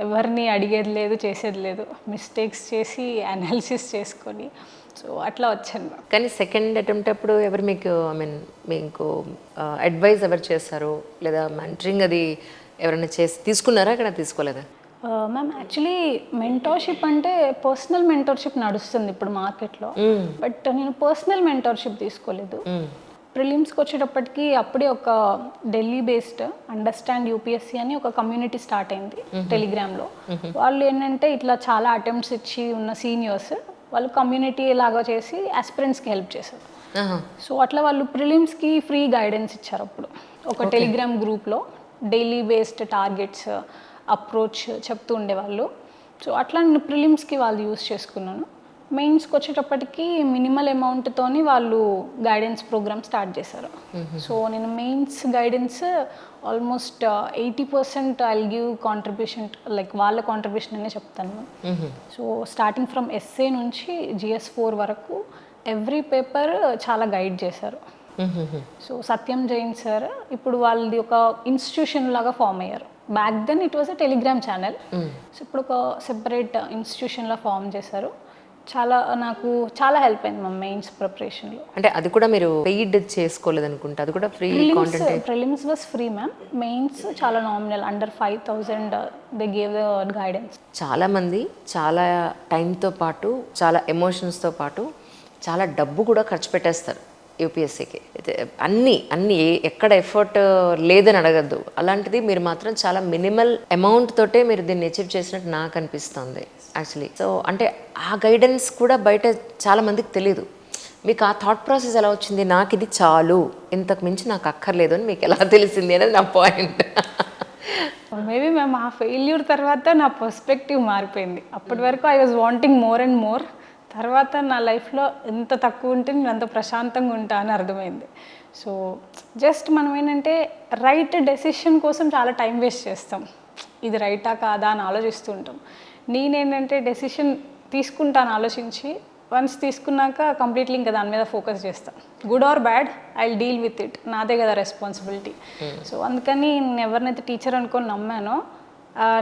ఎవరిని అడిగేది లేదు, చేసేది లేదు. మిస్టేక్స్ చేసి అనాలిసిస్ చేసుకొని సో అట్లా వచ్చాను. కానీ సెకండ్ అటెంప్ట్ అప్పుడు ఎవరు మీకు మీకు అడ్వైజ్ ఎవరు చేస్తారు, లేదా మెంటరింగ్ అది ఎవరైనా తీసుకున్నారా? అక్కడ తీసుకోలేదా? మ్యామ్ యాక్చువల్లీ మెంటర్షిప్ అంటే పర్సనల్ మెంటర్షిప్ నడుస్తుంది ఇప్పుడు మార్కెట్లో, బట్ నేను పర్సనల్ మెంటర్షిప్ తీసుకోలేదు. ప్రిలిమ్స్కి వచ్చేటప్పటికి అప్పుడే ఒక ఢిల్లీ బేస్డ్ అండర్స్టాండ్ యూపీఎస్సీ అని ఒక కమ్యూనిటీ స్టార్ట్ అయింది టెలిగ్రామ్లో. వాళ్ళు ఏంటంటే ఇట్లా చాలా అటెంప్ట్స్ ఇచ్చి ఉన్న సీనియర్స్ వాళ్ళు కమ్యూనిటీ లాగా చేసి ఆస్పిరెంట్స్కి హెల్ప్ చేశారు. సో అట్లా వాళ్ళు ప్రిలిమ్స్కి ఫ్రీ గైడెన్స్ ఇచ్చారు అప్పుడు ఒక టెలిగ్రామ్ గ్రూప్లో. డైలీ బేస్డ్ టార్గెట్స్ అప్రోచ్ చెప్తూ ఉండేవాళ్ళు. సో అట్లా నేను ప్రిలిమ్స్కి వాళ్ళు యూస్ చేసుకున్నాను. మెయిన్స్కి వచ్చేటప్పటికి మినిమల్ అమౌంట్తోని వాళ్ళు గైడెన్స్ ప్రోగ్రామ్ స్టార్ట్ చేశారు. సో నేను mains guidance almost 80% I give contribution, like వాళ్ళ కాంట్రిబ్యూషన్ అనే చెప్తాను. సో స్టార్టింగ్ ఫ్రమ్ ఎస్ఏ నుంచి GS4 వరకు ఎవ్రీ పేపర్ చాలా గైడ్ చేశారు. సో సత్యం జైన్ సార్ ఇప్పుడు వాళ్ళది ఒక ఇన్స్టిట్యూషన్ లాగా ఫామ్ అయ్యారు. Back then it was a Telegram channel. So ఇప్పుడు ఒక సెపరేట్ ఇన్స్టిట్యూషన్లా ఫామ్ చేశారు. నాకు చాలా హెల్ప్ అయింది మా మెయిన్స్ ప్రిపరేషన్లో. అంటే అది కూడా మీరు పెయిడ్ చేసుకోలేదు అనుకుంటా, అది కూడా free content. Prelims was free ma'am, mains చాలా nominal, under 5,000 they gave the guidance. చాలామంది చాలా టైంతో పాటు చాలా ఎమోషన్స్తో పాటు చాలా డబ్బు కూడా ఖర్చు పెట్టేస్తారు యూపీఎస్సీకి. అన్నీ ఎక్కడ ఎఫర్ట్ లేదని అడగద్దు, అలాంటిది మీరు మాత్రం చాలా మినిమల్ అమౌంట్ తోటే మీరు దీన్ని అచీవ్ చేసినట్టు నాకు అనిపిస్తుంది యాక్చువల్లీ. సో అంటే ఆ గైడెన్స్ కూడా బయట చాలా మందికి తెలియదు. మీకు ఆ థాట్ ప్రాసెస్ ఎలా వచ్చింది, నాకు ఇది చాలు, ఇంతకు మించి నాకు అక్కర్లేదు అని మీకు ఎలా తెలిసింది అనేది నా పాయింట్. మేబీ మేము ఆ ఫెయిల్యూర్ తర్వాత నా పర్స్పెక్టివ్ మారిపోయింది. అప్పటి వరకు I was wanting more and more. తర్వాత నా లైఫ్లో ఎంత తక్కువ ఉంటే నేను అంత ప్రశాంతంగా ఉంటా అని అర్థమైంది. సో జస్ట్ మనం ఏంటంటే రైట్ డెసిషన్ కోసం చాలా టైం వేస్ట్ చేస్తాం, ఇది రైటా కాదా అని ఆలోచిస్తూ ఉంటాం. నేనేంటంటే డెసిషన్ తీసుకుంటాను ఆలోచించి, వన్స్ తీసుకున్నాక కంప్లీట్లీ ఇంకా దాని మీద ఫోకస్ చేస్తాను. Good or bad I will deal with it, నాదే కదా రెస్పాన్సిబిలిటీ. సో అందుకని నేను ఎవరినైతే టీచర్ అనుకొని నమ్మానో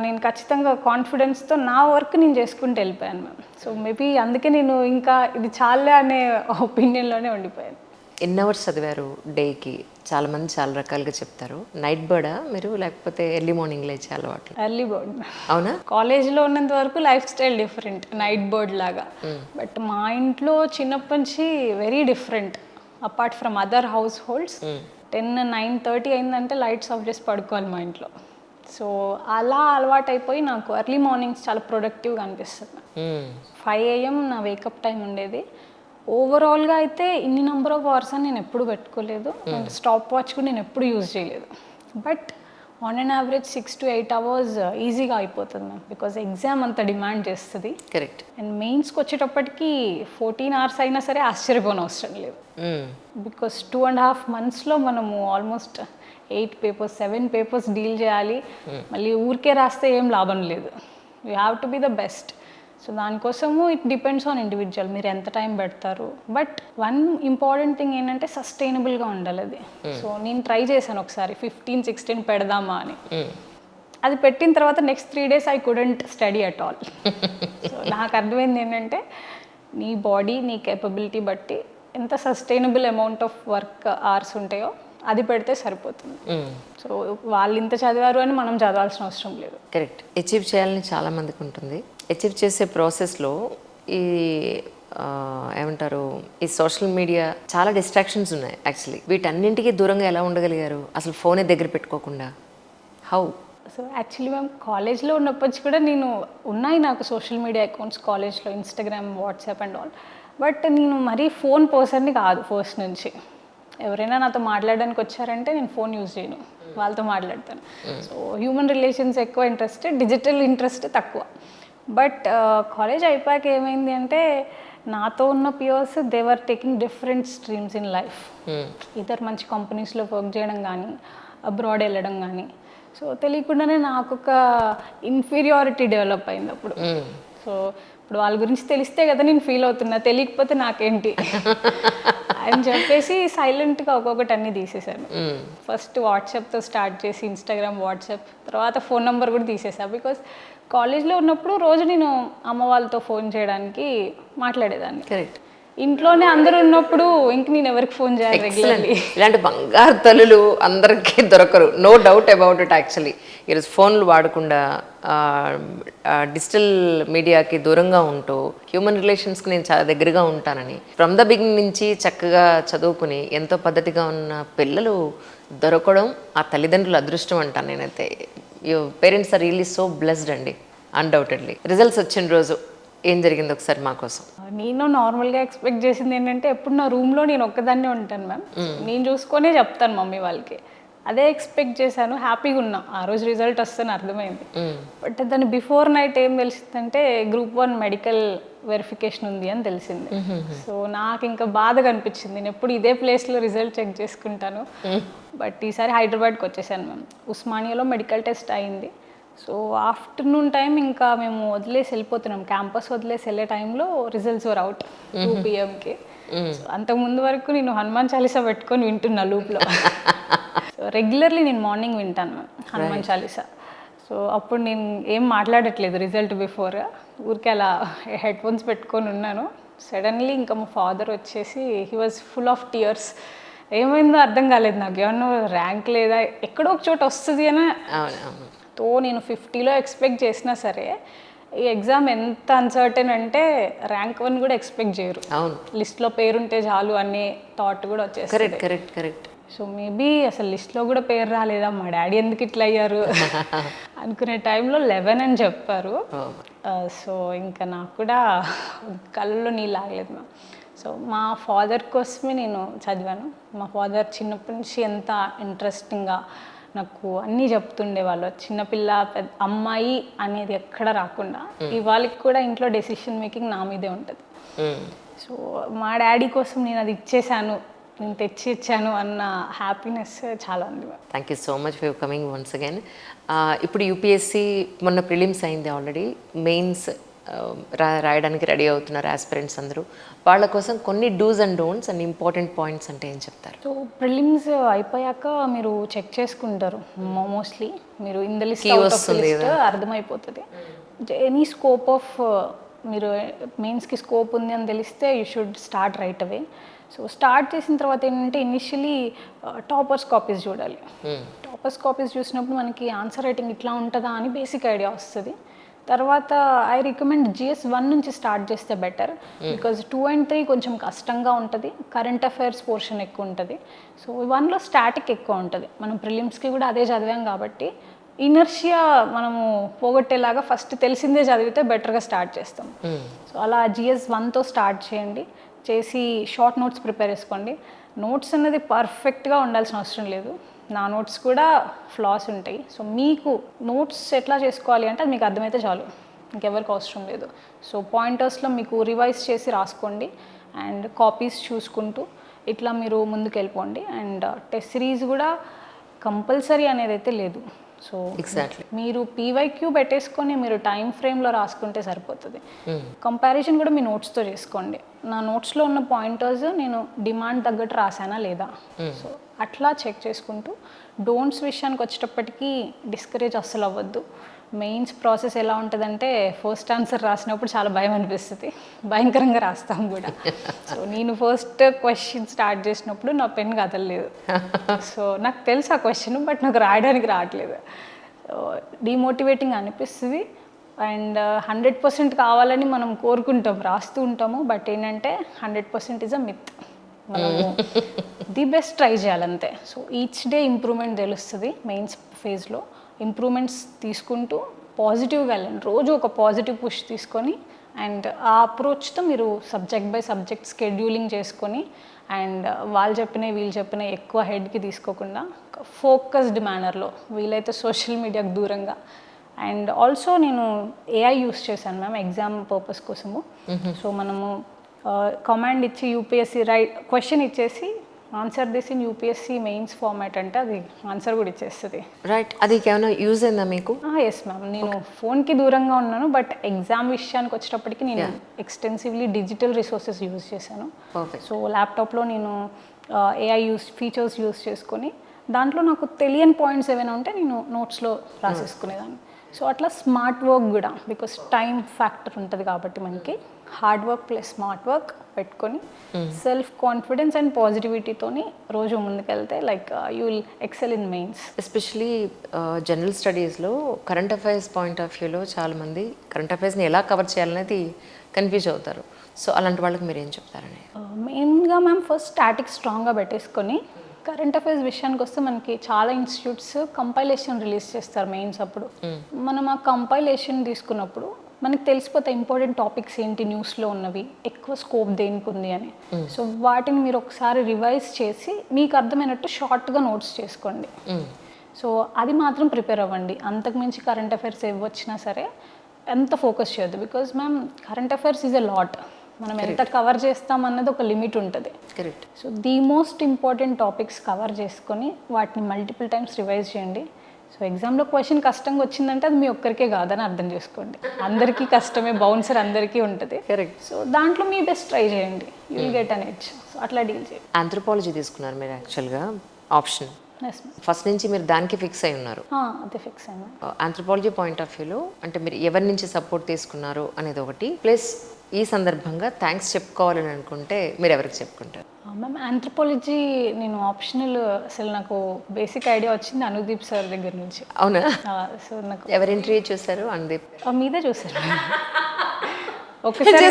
నేను ఖచ్చితంగా కాన్ఫిడెన్స్తో నా వర్క్ నేను చేసుకుంటూ వెళ్ళిపోయాను మ్యామ్. సో మేబీ అందుకే నేను ఇంకా ఇది చాలే అనే ఒపీనియన్లోనే ఉండిపోయాను. ఎన్ని అవర్స్ చదివారు డేకి? చాలామంది చాలా రకాలుగా చెప్తారు. నైట్ బర్డా మీరు, లేకపోతే ఎర్లీ మార్నింగ్ లేచే అలవాటు? Early bird. అవునా? కాలేజ్లో ఉన్నంత వరకు life style different, night bird లాగా. బట్ మా ఇంట్లో చిన్నప్పటి నుంచి very different. Apart from other house holds 9:30 అయిందంటే లైట్స్ ఆఫ్ చేసి పడుకోవాలి మా ఇంట్లో. సో అలా అలవాటు అయిపోయి నాకు ఎర్లీ మార్నింగ్స్ చాలా ప్రొడక్టివ్గా అనిపిస్తుంది. 5 AM నా వేకప్ టైం ఉండేది. ఓవరాల్గా అయితే ఇన్ని నెంబర్ ఆఫ్ అవర్స్ అని నేను ఎప్పుడు పెట్టుకోలేదు, స్టాప్ వాచ్ కూడా నేను ఎప్పుడు యూజ్ చేయలేదు. But on and average 6 to 8 hours ఈజీగా అయిపోతుంది మ్యామ్, బికాజ్ ఎగ్జామ్ అంత డిమాండ్ చేస్తుంది. కరెక్ట్. అండ్ మెయిన్స్కి వచ్చేటప్పటికి 14 hours అయినా సరే ఆశ్చర్యపోనవసరం లేదు. బికాస్ 2.5 monthsలో మనము ఆల్మోస్ట్ 8 papers 7 papers డీల్ చేయాలి. మళ్ళీ ఊరికే రాస్తే ఏం లాభం లేదు, you have to be the best. So దానికోసము ఇట్ డిపెండ్స్ ఆన్ ఇండివిజువల్, మీరు ఎంత టైం పెడతారు. బట్ వన్ ఇంపార్టెంట్ థింగ్ ఏంటంటే సస్టైనబుల్గా ఉండాలి అది. సో నేను ట్రై చేశాను ఒకసారి 15-16 పెడదామా అని. అది పెట్టిన తర్వాత next 3 days I couldn't study at all. So నాకు అర్థమైంది ఏంటంటే నీ బాడీ నీ కేపబిలిటీ బట్టి ఎంత sustainable amount of work hours ఉంటాయో అది పెడితే సరిపోతుంది. సో వాళ్ళు ఇంత చదివారు అని మనం చదవాల్సిన అవసరం లేదు. కరెక్ట్. అచీవ్ చేయాలని చాలా మందికి ఉంటుంది. అచీవ్ చేసే ప్రాసెస్లో ఈ ఏమంటారు, ఈ సోషల్ మీడియా చాలా డిస్ట్రాక్షన్స్ ఉన్నాయి యాక్చువల్లీ. వీటన్నింటికి దూరంగా ఎలా ఉండగలిగారు అసలు, ఫోనే దగ్గర పెట్టుకోకుండా? హౌ? సో యాక్చువల్లీ మేము కాలేజ్లో ఉన్నప్పటి కూడా ఉన్నాయి నాకు సోషల్ మీడియా అకౌంట్స్ కాలేజ్లో, Instagram, WhatsApp and all. But నేను మరీ ఫోన్ పర్సన్ని కాదు ఫస్ట్ నుంచి. ఎవరైనా నాతో మాట్లాడడానికి వచ్చారంటే నేను ఫోన్ యూజ్ చేయను, వాళ్ళతో మాట్లాడతాను. సో హ్యూమన్ రిలేషన్స్ ఎక్కువ ఇంట్రెస్ట్, డిజిటల్ ఇంట్రెస్ట్ తక్కువ. బట్ కాలేజ్ అయిపోయాక ఏమైంది అంటే నాతో ఉన్న peers they were taking different streams in life. ఇద్దరు మంచి కంపెనీస్లో వర్క్ చేయడం కానీ, అబ్రాడ్ వెళ్ళడం కానీ. సో తెలియకుండానే నాకు ఒక ఇన్ఫీరియారిటీ డెవలప్ అయింది అప్పుడు. సో ఇప్పుడు వాళ్ళ గురించి తెలిస్తే కదా నేను ఫీల్ అవుతున్నా, తెలియకపోతే నాకేంటి అని చెప్పేసి సైలెంట్గా ఒక్కొక్కటి అన్నీ తీసేసాను. ఫస్ట్ వాట్సాప్తో స్టార్ట్ చేసి ఇన్స్టాగ్రామ్, వాట్సాప్, తర్వాత ఫోన్ నెంబర్ కూడా తీసేసా. బికాస్ కాలేజ్లో ఉన్నప్పుడు రోజు నేను అమ్మ వాళ్ళతో ఫోన్ చేయడానికి మాట్లాడేదాన్ని. కరెక్ట్. ఇంట్లోనే అందరూ ఉన్నప్పుడు ఇంక నేను ఎవరికి ఫోన్ చేయాలి రెగ్యులర్లీ? ఇలాంటి బంగారు తల్లులు అందరికీ దొరకరు, no doubt about it. Actually ఈరోజు ఫోన్లు వాడకుండా డిజిటల్ మీడియాకి దూరంగా ఉంటూ హ్యూమన్ రిలేషన్స్కి నేను చాలా దగ్గరగా ఉంటానని ఫ్రమ్ ద బిగినింగ్ నుంచి చక్కగా చదువుకుని ఎంతో పద్ధతిగా ఉన్న పిల్లలు దొరకడం ఆ తల్లిదండ్రుల అదృష్టం అంటాను నేనైతే. Parents are really so blessed అండి, అన్డౌటెడ్లీ. రిజల్ట్స్ వచ్చిన రోజు ఏం జరిగింది ఒకసారి మా కోసం? నేను నార్మల్గా ఎక్స్పెక్ట్ చేసింది ఏంటంటే ఎప్పుడు నా రూమ్లో నేను ఒక్కదాన్నే ఉంటాను మ్యామ్. నేను చూసుకొనే చెప్తాను మమ్మీ వాళ్ళకి, అదే ఎక్స్పెక్ట్ చేశాను, హ్యాపీగా ఉన్నా. ఆ రోజు రిజల్ట్ వస్తేనే అర్థమైంది. బట్ దాని బిఫోర్ నైట్ ఏం తెలిసిందంటే గ్రూప్ 1 మెడికల్ వెరిఫికేషన్ ఉంది అని తెలిసింది. సో నాకు ఇంకా బాధగా అనిపించింది. నేను ఎప్పుడు ఇదే ప్లేస్లో రిజల్ట్ చెక్ చేసుకుంటాను. బట్ ఈసారి హైదరాబాద్కి వచ్చేసాను మ్యామ్. ఉస్మానియాలో మెడికల్ టెస్ట్ అయింది. సో ఆఫ్టర్నూన్ టైం ఇంకా మేము వదిలేసి వెళ్ళిపోతున్నాం, క్యాంపస్ వదిలేసి వెళ్ళే టైంలో రిజల్ట్స్ వర్ అవుట్ 2 PM. అంతకుముందు వరకు నేను హనుమాన్ చాలీసా పెట్టుకొని వింటున్నా లూప్లో. సో రెగ్యులర్లీ నేను మార్నింగ్ వింటాను మ్యామ్ హనుమాన్ చాలీసా. సో అప్పుడు నేను ఏం మాట్లాడట్లేదు రిజల్ట్ బిఫోర్, ఊరికే అలా హెడ్ ఫోన్స్ పెట్టుకొని ఉన్నాను. సడన్లీ ఇంకా మా ఫాదర్ వచ్చేసి he was full of tears. ఏమైందో అర్థం కాలేదు నాకు, ఏమన్నా ర్యాంక్ లేదా ఎక్కడో ఒక చోట వస్తుంది అని. తో నేను 50లో ఎక్స్పెక్ట్ చేసినా సరే ఈ ఎగ్జామ్ ఎంత అన్సర్టెన్ అంటే ర్యాంక్ 1 కూడా ఎక్స్పెక్ట్ చేయరు. అవును, లిస్ట్లో పేరుంటే చాలు అనే థాట్ కూడా వచ్చేస్తుంది. కరెక్ట్. సో మేబీ అసలు లిస్ట్లో కూడా పేరు రాలేదా, మా డాడీ ఎందుకు ఇట్లా అయ్యారు అనుకునే టైంలో 11 అని చెప్పారు. సో ఇంకా నాకు కూడా కళ్ళలో నీళ్ళు ఆగలేదు మ్యామ్. సో మా ఫాదర్ కోసమే నేను చదివాను. మా ఫాదర్ చిన్నప్పటి నుంచి ఎంత ఇంట్రెస్టింగ్గా నాకు అన్నీ చెప్తుండేవాళ్ళు. చిన్నపిల్ల పెద్ద అమ్మాయి అనేది ఎక్కడ రాకుండా ఇవాళకి కూడా ఇంట్లో డెసిషన్ మేకింగ్ నా మీదే ఉంటుంది. సో మా డాడీ కోసం నేను అది ఇచ్చేసాను, నేను తెచ్చి ఇచ్చాను అన్న హ్యాపీనెస్ చాలా ఉంది. Thank you so much for coming once again. ఇప్పుడు యూపీఎస్సీ మొన్న ప్రిలిమ్స్ అయింది ఆల్రెడీ, మెయిన్స్ రాయడానికి రెడీ అవుతున్నారు ఆస్పిరెంట్స్ అందరూ. వాళ్ళ కోసం కొన్ని dos and don'ts and important points అంటే ఏం చెప్తారు? సో ప్రిలిమ్స్ అయిపోయాక మీరు చెక్ చేసుకుంటారు, మోస్ట్లీ మీరు ఇన్ ద లిస్ట్ అర్థమైపోతుంది. ఎనీ స్కోప్ ఆఫ్ మీరు మెయిన్స్కి స్కోప్ ఉంది అని తెలిస్తే you should start right away. So start చేసిన తర్వాత ఏంటంటే ఇనిషియలీ టాపర్స్ కాపీస్ చూడాలి. టాపర్స్ కాపీస్ చూసినప్పుడు మనకి ఆన్సర్ రైటింగ్ ఇట్లా ఉంటుందా అని బేసిక్ ఐడియా వస్తుంది. తర్వాత ఐ రికమెండ్ GS 1 నుంచి స్టార్ట్ చేస్తే బెటర్, బికాజ్ 2 and 3 కొంచెం కష్టంగా ఉంటుంది, కరెంట్ అఫైర్స్ పోర్షన్ ఎక్కువ ఉంటుంది. సో 1లో స్టాటిక్ ఎక్కువ ఉంటుంది. మనం ప్రిలిమ్స్కి కూడా అదే చదివాం కాబట్టి ఇనర్షియా మనము పోగొట్టేలాగా ఫస్ట్ తెలిసిందే చదివితే బెటర్గా స్టార్ట్ చేస్తాం. సో అలా GS 1తో స్టార్ట్ చేయండి, చేసి షార్ట్ నోట్స్ ప్రిపేర్ చేసుకోండి. నోట్స్ అన్నది పర్ఫెక్ట్గా ఉండాల్సిన అవసరం లేదు, నా నోట్స్ కూడా ఫ్లాస్ ఉంటాయి. సో మీకు నోట్స్ ఎట్లా చేసుకోవాలి అంటే అది మీకు అర్థమైతే చాలు, ఇంకెవరికి అవసరం లేదు. సో పాయింటర్స్లో మీకు రివైజ్ చేసి రాసుకోండి అండ్ కాపీస్ చూసుకుంటూ ఇట్లా మీరు ముందుకు వెళ్ళిపోండి. అండ్ టెస్ట్ సిరీస్ కూడా కంపల్సరీ అనేది అయితే లేదు. సో ఎగ్జాక్ట్లీ మీరు PYQ పెట్టేసుకొని మీరు టైం ఫ్రేమ్లో రాసుకుంటే సరిపోతుంది. కంపారిజన్ కూడా మీ నోట్స్తో చేసుకోండి. నా నోట్స్లో ఉన్న పాయింటర్స్ నేను డిమాండ్ తగ్గట్టు రాసానా లేదా, సో అట్లా చెక్ చేసుకుంటూ డోంట్స్ విషయానికి వచ్చేటప్పటికి డిస్కరేజ్ అస్సలు అవ్వద్దు. మెయిన్స్ ప్రాసెస్ ఎలా ఉంటుందంటే ఫస్ట్ ఆన్సర్ రాసినప్పుడు చాలా భయం అనిపిస్తుంది, భయంకరంగా రాస్తాం కూడా. సో నేను ఫస్ట్ క్వశ్చన్ స్టార్ట్ చేసినప్పుడు నా పెన్ కదలలేదు. సో నాకు తెలుసు ఆ క్వశ్చన్, బట్ నాకు రాయడానికి రావట్లేదు. డిమోటివేటింగ్ అనిపిస్తుంది. అండ్ 100% కావాలని మనం కోరుకుంటాం, రాస్తూ ఉంటాము. బట్ ఏంటంటే 100% ఈజ్ అ మిత్. మనము ది బెస్ట్ ట్రై చేయాలంతే. సో ఈచ్ డే ఇంప్రూవ్మెంట్ తెలుస్తుంది. మెయిన్స్ ఫేజ్లో ఇంప్రూవ్మెంట్స్ తీసుకుంటూ పాజిటివ్గా వెళ్ళండి. రోజు ఒక పాజిటివ్ పుష్ తీసుకొని అండ్ ఆ అప్రోచ్తో మీరు సబ్జెక్ట్ బై సబ్జెక్ట్ స్కెడ్యూలింగ్ చేసుకొని అండ్ వాళ్ళు చెప్పినవి వీళ్ళు చెప్పినవి ఎక్కువ హెడ్కి తీసుకోకుండా ఫోకస్డ్ మేనర్లో, వీలైతే సోషల్ మీడియాకు దూరంగా. అండ్ ఆల్సో నేను AI యూస్ చేశాను మ్యామ్ ఎగ్జామ్ పర్పస్ కోసము. సో మనము కమాండ్ ఇచ్చి UPSC క్వశ్చన్ ఇచ్చేసి answer this in UPSC mains format అంటే అది ఆన్సర్ కూడా ఇచ్చేస్తుంది. రైట్, అది ఏమైనా యూజ్ అయిందా మీకు? ఎస్ మ్యామ్, నేను ఫోన్కి దూరంగా ఉన్నాను, బట్ ఎగ్జామ్ విషయానికి వచ్చేటప్పటికి నేను ఎక్స్టెన్సివ్లీ డిజిటల్ రిసోర్సెస్ యూజ్ చేశాను. సో ల్యాప్టాప్లో నేను AI ఫీచర్స్ యూజ్ చేసుకొని దాంట్లో నాకు తెలియని పాయింట్స్ ఏమైనా ఉంటే నేను నోట్స్లో రాసేసుకునేదాన్ని. సో అట్లా స్మార్ట్ వర్క్ కూడా, బికాస్ టైం ఫ్యాక్టర్ ఉంటుంది కాబట్టి మనకి hard work plus smart work పెట్టుకొని సెల్ఫ్ కాన్ఫిడెన్స్ అండ్ పాజిటివిటీతోని రోజు ముందుకెళ్తే like you will excel in mains. Especially general స్టడీస్లో కరెంట్ అఫైర్స్ పాయింట్ ఆఫ్ వ్యూలో చాలామంది కరెంట్ అఫైర్స్ని ఎలా కవర్ చేయాలనేది కన్ఫ్యూజ్ అవుతారు. సో అలాంటి వాళ్ళకి మీరు ఏం చెప్తారని? మెయిన్గా మ్యామ్ ఫస్ట్ స్టాటిక్ స్ట్రాంగ్గా పెట్టేసుకొని కరెంట్ అఫైర్స్ విషయానికి వస్తే మనకి చాలా ఇన్స్టిట్యూట్స్ కంపైలేషన్ రిలీజ్ చేస్తారు మెయిన్స్ అప్పుడు. మనం ఆ కంపైలేషన్ తీసుకున్నప్పుడు మనకు తెలిసిపోతాయి ఇంపార్టెంట్ టాపిక్స్ ఏంటి న్యూస్లో ఉన్నవి, ఎక్కువ స్కోప్ దేనికి ఉంది అని. సో వాటిని మీరు ఒకసారి రివైజ్ చేసి మీకు అర్థమైనట్టు షార్ట్గా నోట్స్ చేసుకోండి. సో అది మాత్రం ప్రిపేర్ అవ్వండి. అంతకుమించి కరెంట్ అఫైర్స్ వచ్చినా సరే ఎంత ఫోకస్ చేయొద్దు. Because ma'am current affairs is a lot. మనం ఎంత కవర్ చేస్తామన్నది ఒక లిమిట్ ఉంటుంది. Correct. So the most important topics cover చేసుకొని వాటిని మల్టిపుల్ టైమ్స్ రివైజ్ చేయండి. సో ఎగ్జామ్లో క్వశ్చన్ కష్టంగా వచ్చిందంటే అది మీ ఒక్కరికే కాదని అర్థం చేసుకోండి. అందరికీ కష్టమే, బౌన్సర్ అందరికీ ఉంటుంది. కరెక్ట్. సో దాంట్లో మీ బెస్ట్ ట్రై చేయండి, you will get an edge. So అట్లా డీల్ చేయండి. ఆంథ్రోపాలజీ తీసుకున్నారు మీరు యాక్చువల్గా ఆప్షన్. Yes ma'am. ఫస్ట్ నుంచి మీరు దానికి ఫిక్స్ అయి ఉన్నారు. అదే ఫిక్స్ అయ్యాను. ఆంథ్రోపాలజీ పాయింట్ ఆఫ్ వ్యూలో అంటే మీరు ఎవరి నుంచి సపోర్ట్ తీసుకున్నారు అనేది ఒకటి, ప్లస్ ఈ సందర్భంగా థ్యాంక్స్ చెప్పుకోవాలని అనుకుంటే మీరు ఎవరికి చెప్పుకుంటారు? మ్యామ్ ఆంథ్రోపాలజీ నేను ఆప్షనల్, అసలు నాకు బేసిక్ ఐడియా వచ్చింది అనుదీప్ సార్ దగ్గర నుంచి. అవునా? సో నాకు ఎవరి ఇంటర్వ్యూ చూసారు? అనుదీప్ మీదే చూసాను. ఒకసారి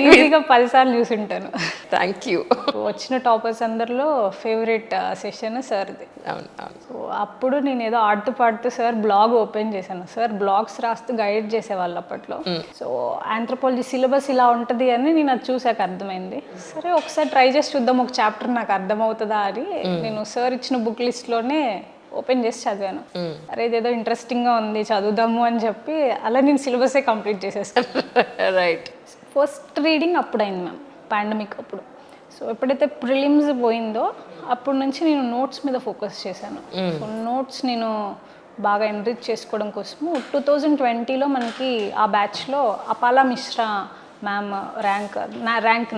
ఈజీగా 10 సార్లు చూసుంటాను. Thank you. వచ్చిన టాపర్స్ అందరిలో ఫేవరెట్ సెషన్ సార్ది. అవును అవును. సో అప్పుడు నేను ఏదో ఆడుతూ పాడుతూ సార్ బ్లాగ్ ఓపెన్ చేశాను. సార్ బ్లాగ్స్ రాస్తూ గైడ్ చేసేవాళ్ళు అప్పట్లో. సో ఆంథ్రోపాలజీ సిలబస్ ఇలా ఉంటుంది అని నేను అది చూసాక అర్థమైంది. సరే ఒకసారి ట్రై చేసి చూద్దాం, ఒక చాప్టర్ నాకు అర్థమవుతుందా అని నేను సార్ ఇచ్చిన బుక్ లిస్ట్లోనే ఓపెన్ చేసి చదివాను. అరే ఇదేదో ఇంట్రెస్టింగ్గా ఉంది చదువుదాము అని చెప్పి అలా నేను సిలబసే కంప్లీట్ చేసేసాను. రైట్. ఫస్ట్ రీడింగ్ అప్పుడు అయింది మ్యామ్, పాండమిక్ అప్పుడు. సో ఎప్పుడైతే ప్రిలిమ్స్ పోయిందో అప్పటి నుంచి నేను నోట్స్ మీద ఫోకస్ చేశాను. సో నోట్స్ నేను బాగా ఎన్రిచ్ చేసుకోవడం కోసము 2020లో మనకి ఆ బ్యాచ్లో Apala Mishra ma'am rank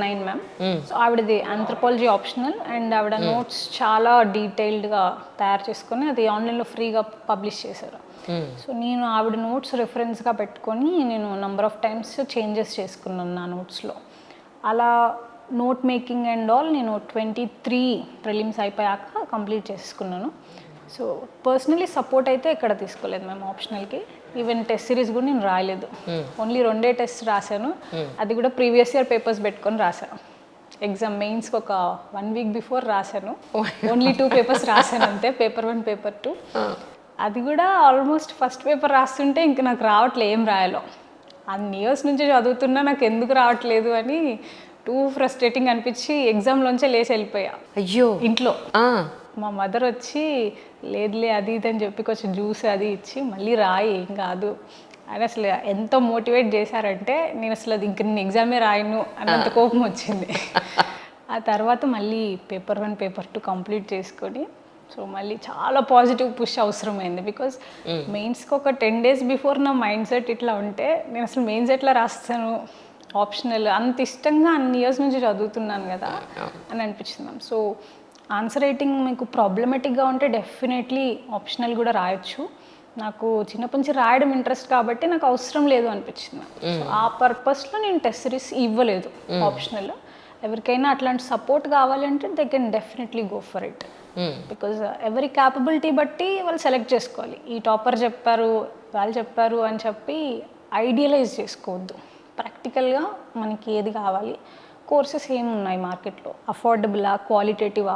9 ma'am. So ఆవిడది ఆంథ్రోపాలజీ ఆప్షనల్ అండ్ ఆవిడ నోట్స్ చాలా డీటెయిల్డ్గా తయారు చేసుకొని అది ఆన్లైన్లో ఫ్రీగా పబ్లిష్ చేశారు. సో నేను ఆవిడ నోట్స్ రెఫరెన్స్గా పెట్టుకొని నేను నంబర్ ఆఫ్ టైమ్స్ చేంజెస్ చేసుకున్నాను నా నోట్స్లో. అలా నోట్ మేకింగ్ అండ్ ఆల్ నేను 23 ప్రిలిమ్స్ అయిపోయాక కంప్లీట్ చేసుకున్నాను. సో పర్సనలీ సపోర్ట్ అయితే ఎక్కడ తీసుకోలేదు మేము ఆప్షనల్కి. ఈవెన్ టెస్ట్ సిరీస్ కూడా నేను రాయలేదు. ఓన్లీ 2 టెస్ట్ రాశాను, అది కూడా ప్రీవియస్ ఇయర్ పేపర్స్ పెట్టుకొని రాశాను. ఎగ్జామ్ మెయిన్స్కి ఒక 1 వీక్ బిఫోర్ రాశాను. ఓన్లీ 2 పేపర్స్ రాశాను అంతే, పేపర్ 1 పేపర్ 2. అది కూడా ఆల్మోస్ట్ ఫస్ట్ పేపర్ రాస్తుంటే ఇంక నాకు రావట్లేదు ఏం రాయాలో. అన్ని ఇయర్స్ నుంచి చదువుతున్నా నాకు ఎందుకు రావట్లేదు అని టూ ఫ్రస్ట్రేటింగ్ అనిపించి ఎగ్జామ్లోంచే లేచి వెళ్ళిపోయా. అయ్యో. ఇంట్లో మా మదర్ వచ్చి లేదులే అది ఇది అని చెప్పి కొంచెం జ్యూస్ అది ఇచ్చి మళ్ళీ రాయి ఏం కాదు అని అసలు ఎంతో మోటివేట్ చేశారంటే నేను అసలు అది ఇంక నేను ఎగ్జామే రాయను అన్నంత కోపం వచ్చింది. ఆ తర్వాత మళ్ళీ పేపర్ 1 పేపర్ 2 కంప్లీట్ చేసుకొని సో మళ్ళీ చాలా పాజిటివ్ పుష్ అవసరమైంది. బికాజ్ మెయిన్స్కి ఒక 10 days బిఫోర్ నా మైండ్ సెట్ ఇట్లా ఉంటే నేను అసలు మెయిన్స్ ఎట్లా రాస్తాను, ఆప్షనల్ అంత ఇష్టంగా అన్ని ఇయర్స్ నుంచి చదువుతున్నాను కదా అని అనిపించింది మ్యామ్. సో ఆన్సర్ రైటింగ్ మీకు ప్రాబ్లమేటిక్గా ఉంటే డెఫినెట్లీ ఆప్షనల్ కూడా రాయొచ్చు. నాకు చిన్నప్పటి నుంచి రాయడం ఇంట్రెస్ట్ కాబట్టి నాకు అవసరం లేదు అనిపించింది. సో ఆ పర్పస్లో నేను టెస్ట్ సిరీస్ ఇవ్వలేదు ఆప్షనల్. ఎవరికైనా అట్లాంటి సపోర్ట్ కావాలంటే they can definitely go for it. Because ఎవరి క్యాపబిలిటీ బట్టి వాళ్ళు సెలెక్ట్ చేసుకోవాలి. ఈ టాపర్ చెప్పారు వాళ్ళు చెప్పారు అని చెప్పి ఐడియలైజ్ చేసుకోవద్దు. ప్రాక్టికల్గా మనకి ఏది కావాలి, కోర్సెస్ ఏమున్నాయి మార్కెట్లో, అఫోర్డబులా, క్వాలిటేటివా,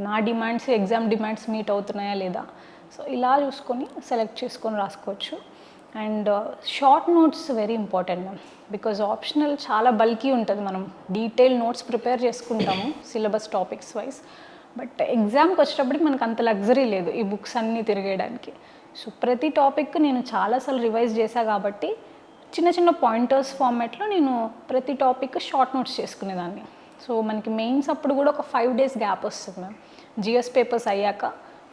నా డిమాండ్స్ ఎగ్జామ్ డిమాండ్స్ మీట్ అవుతున్నాయా లేదా, సో ఇలా చూసుకొని సెలెక్ట్ చేసుకొని రాసుకోవచ్చు. And short notes very important ma'am. Because optional చాలా బల్కీ ఉంటుంది, మనం డీటెయిల్ నోట్స్ ప్రిపేర్ చేసుకుంటాము సిలబస్ టాపిక్స్ వైజ్. బట్ ఎగ్జామ్కి వచ్చేటప్పటికి మనకు అంత లగ్జరీ లేదు ఈ బుక్స్ అన్నీ తిరిగేయడానికి. సో ప్రతి టాపిక్ నేను చాలాసార్లు రివైజ్ చేశాను కాబట్టి చిన్న చిన్న పాయింటర్స్ ఫార్మాట్లో నేను ప్రతి టాపిక్ షార్ట్ నోట్స్ చేసుకునేదాన్ని. సో మనకి మెయిన్స్ అప్పుడు కూడా ఒక 5 days గ్యాప్ వస్తుంది మ్యామ్. జిఎస్ పేపర్స్ అయ్యాక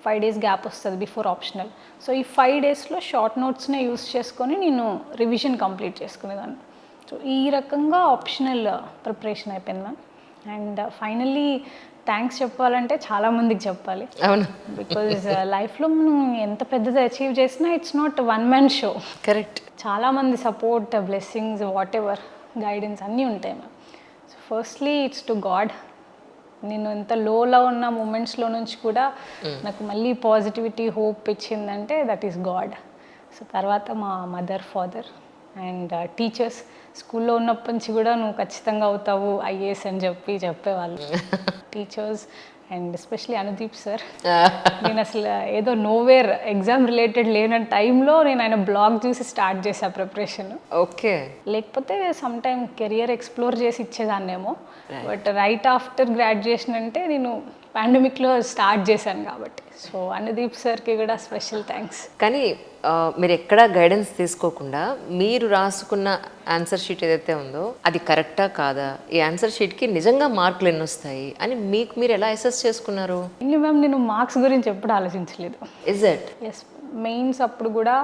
5 days గ్యాప్ వస్తుంది బిఫోర్ ఆప్షనల్. సో ఈ 5 daysలో షార్ట్ నోట్స్నే యూస్ చేసుకొని నేను రివిజన్ కంప్లీట్ చేసుకునేదాన్ని. సో ఈ రకంగా ఆప్షనల్ ప్రిపరేషన్ అయిపోయింది మ్యామ్. అండ్ ఫైనల్లీ థ్యాంక్స్ చెప్పాలంటే చాలామందికి చెప్పాలి. అవును. బికాజ్ లైఫ్లో మనం ఎంత పెద్దది అచీవ్ చేసినా it's not 1 man show. Correct. చాలామంది support, blessings, whatever guidance అన్నీ ఉంటాయి ma'am. So firstly it's to God. నేను ఎంత లోలో ఉన్న మూమెంట్స్లో నుంచి కూడా నాకు మళ్ళీ పాజిటివిటీ, హోప్ ఇచ్చిందంటే దట్ ఈస్ గాడ్. సో తర్వాత మా మదర్, ఫాదర్ అండ్ టీచర్స్. స్కూల్లో ఉన్నప్పటి నుంచి కూడా నువ్వు ఖచ్చితంగా అవుతావు ఐఏఎస్ అని చెప్పి చెప్పేవాళ్ళు. Teachers and especially Anudeep sir. నేను అసలు ఏదో నోవేర్ ఎగ్జామ్ రిలేటెడ్ లేని టైంలో నేను ఆయన బ్లాగ్ చూసి స్టార్ట్ చేసా ప్రిపరేషన్. ఓకే. లేకపోతే సమ్ టైమ్ కెరియర్ ఎక్స్ప్లోర్ చేసి ఇచ్చేదాన్నేమో. బట్ రైట్ ఆఫ్టర్ గ్రాడ్యుయేషన్ అంటే నేను పాండమిక్లో స్టార్ట్ చేశాను కాబట్టి. సో అనుదీప్ సార్కి కూడా స్పెషల్ థ్యాంక్స్. కానీ మీరు ఎక్కడా గైడెన్స్ తీసుకోకుండా మీరు రాసుకున్న ఆన్సర్ షీట్ ఏదైతే ఉందో అది కరెక్టా కాదా, ఈ ఆన్సర్ షీట్కి నిజంగా మార్కులు ఎన్ని వస్తాయి అని మీకు మీరు ఎలా అసెస్ చేసుకున్నారు? ఇంకా మ్యామ్ నేను మార్క్స్ గురించి ఎప్పుడు ఆలోచించలేదు. Is it? ఎస్, మెయిన్స్ అప్పుడు కూడా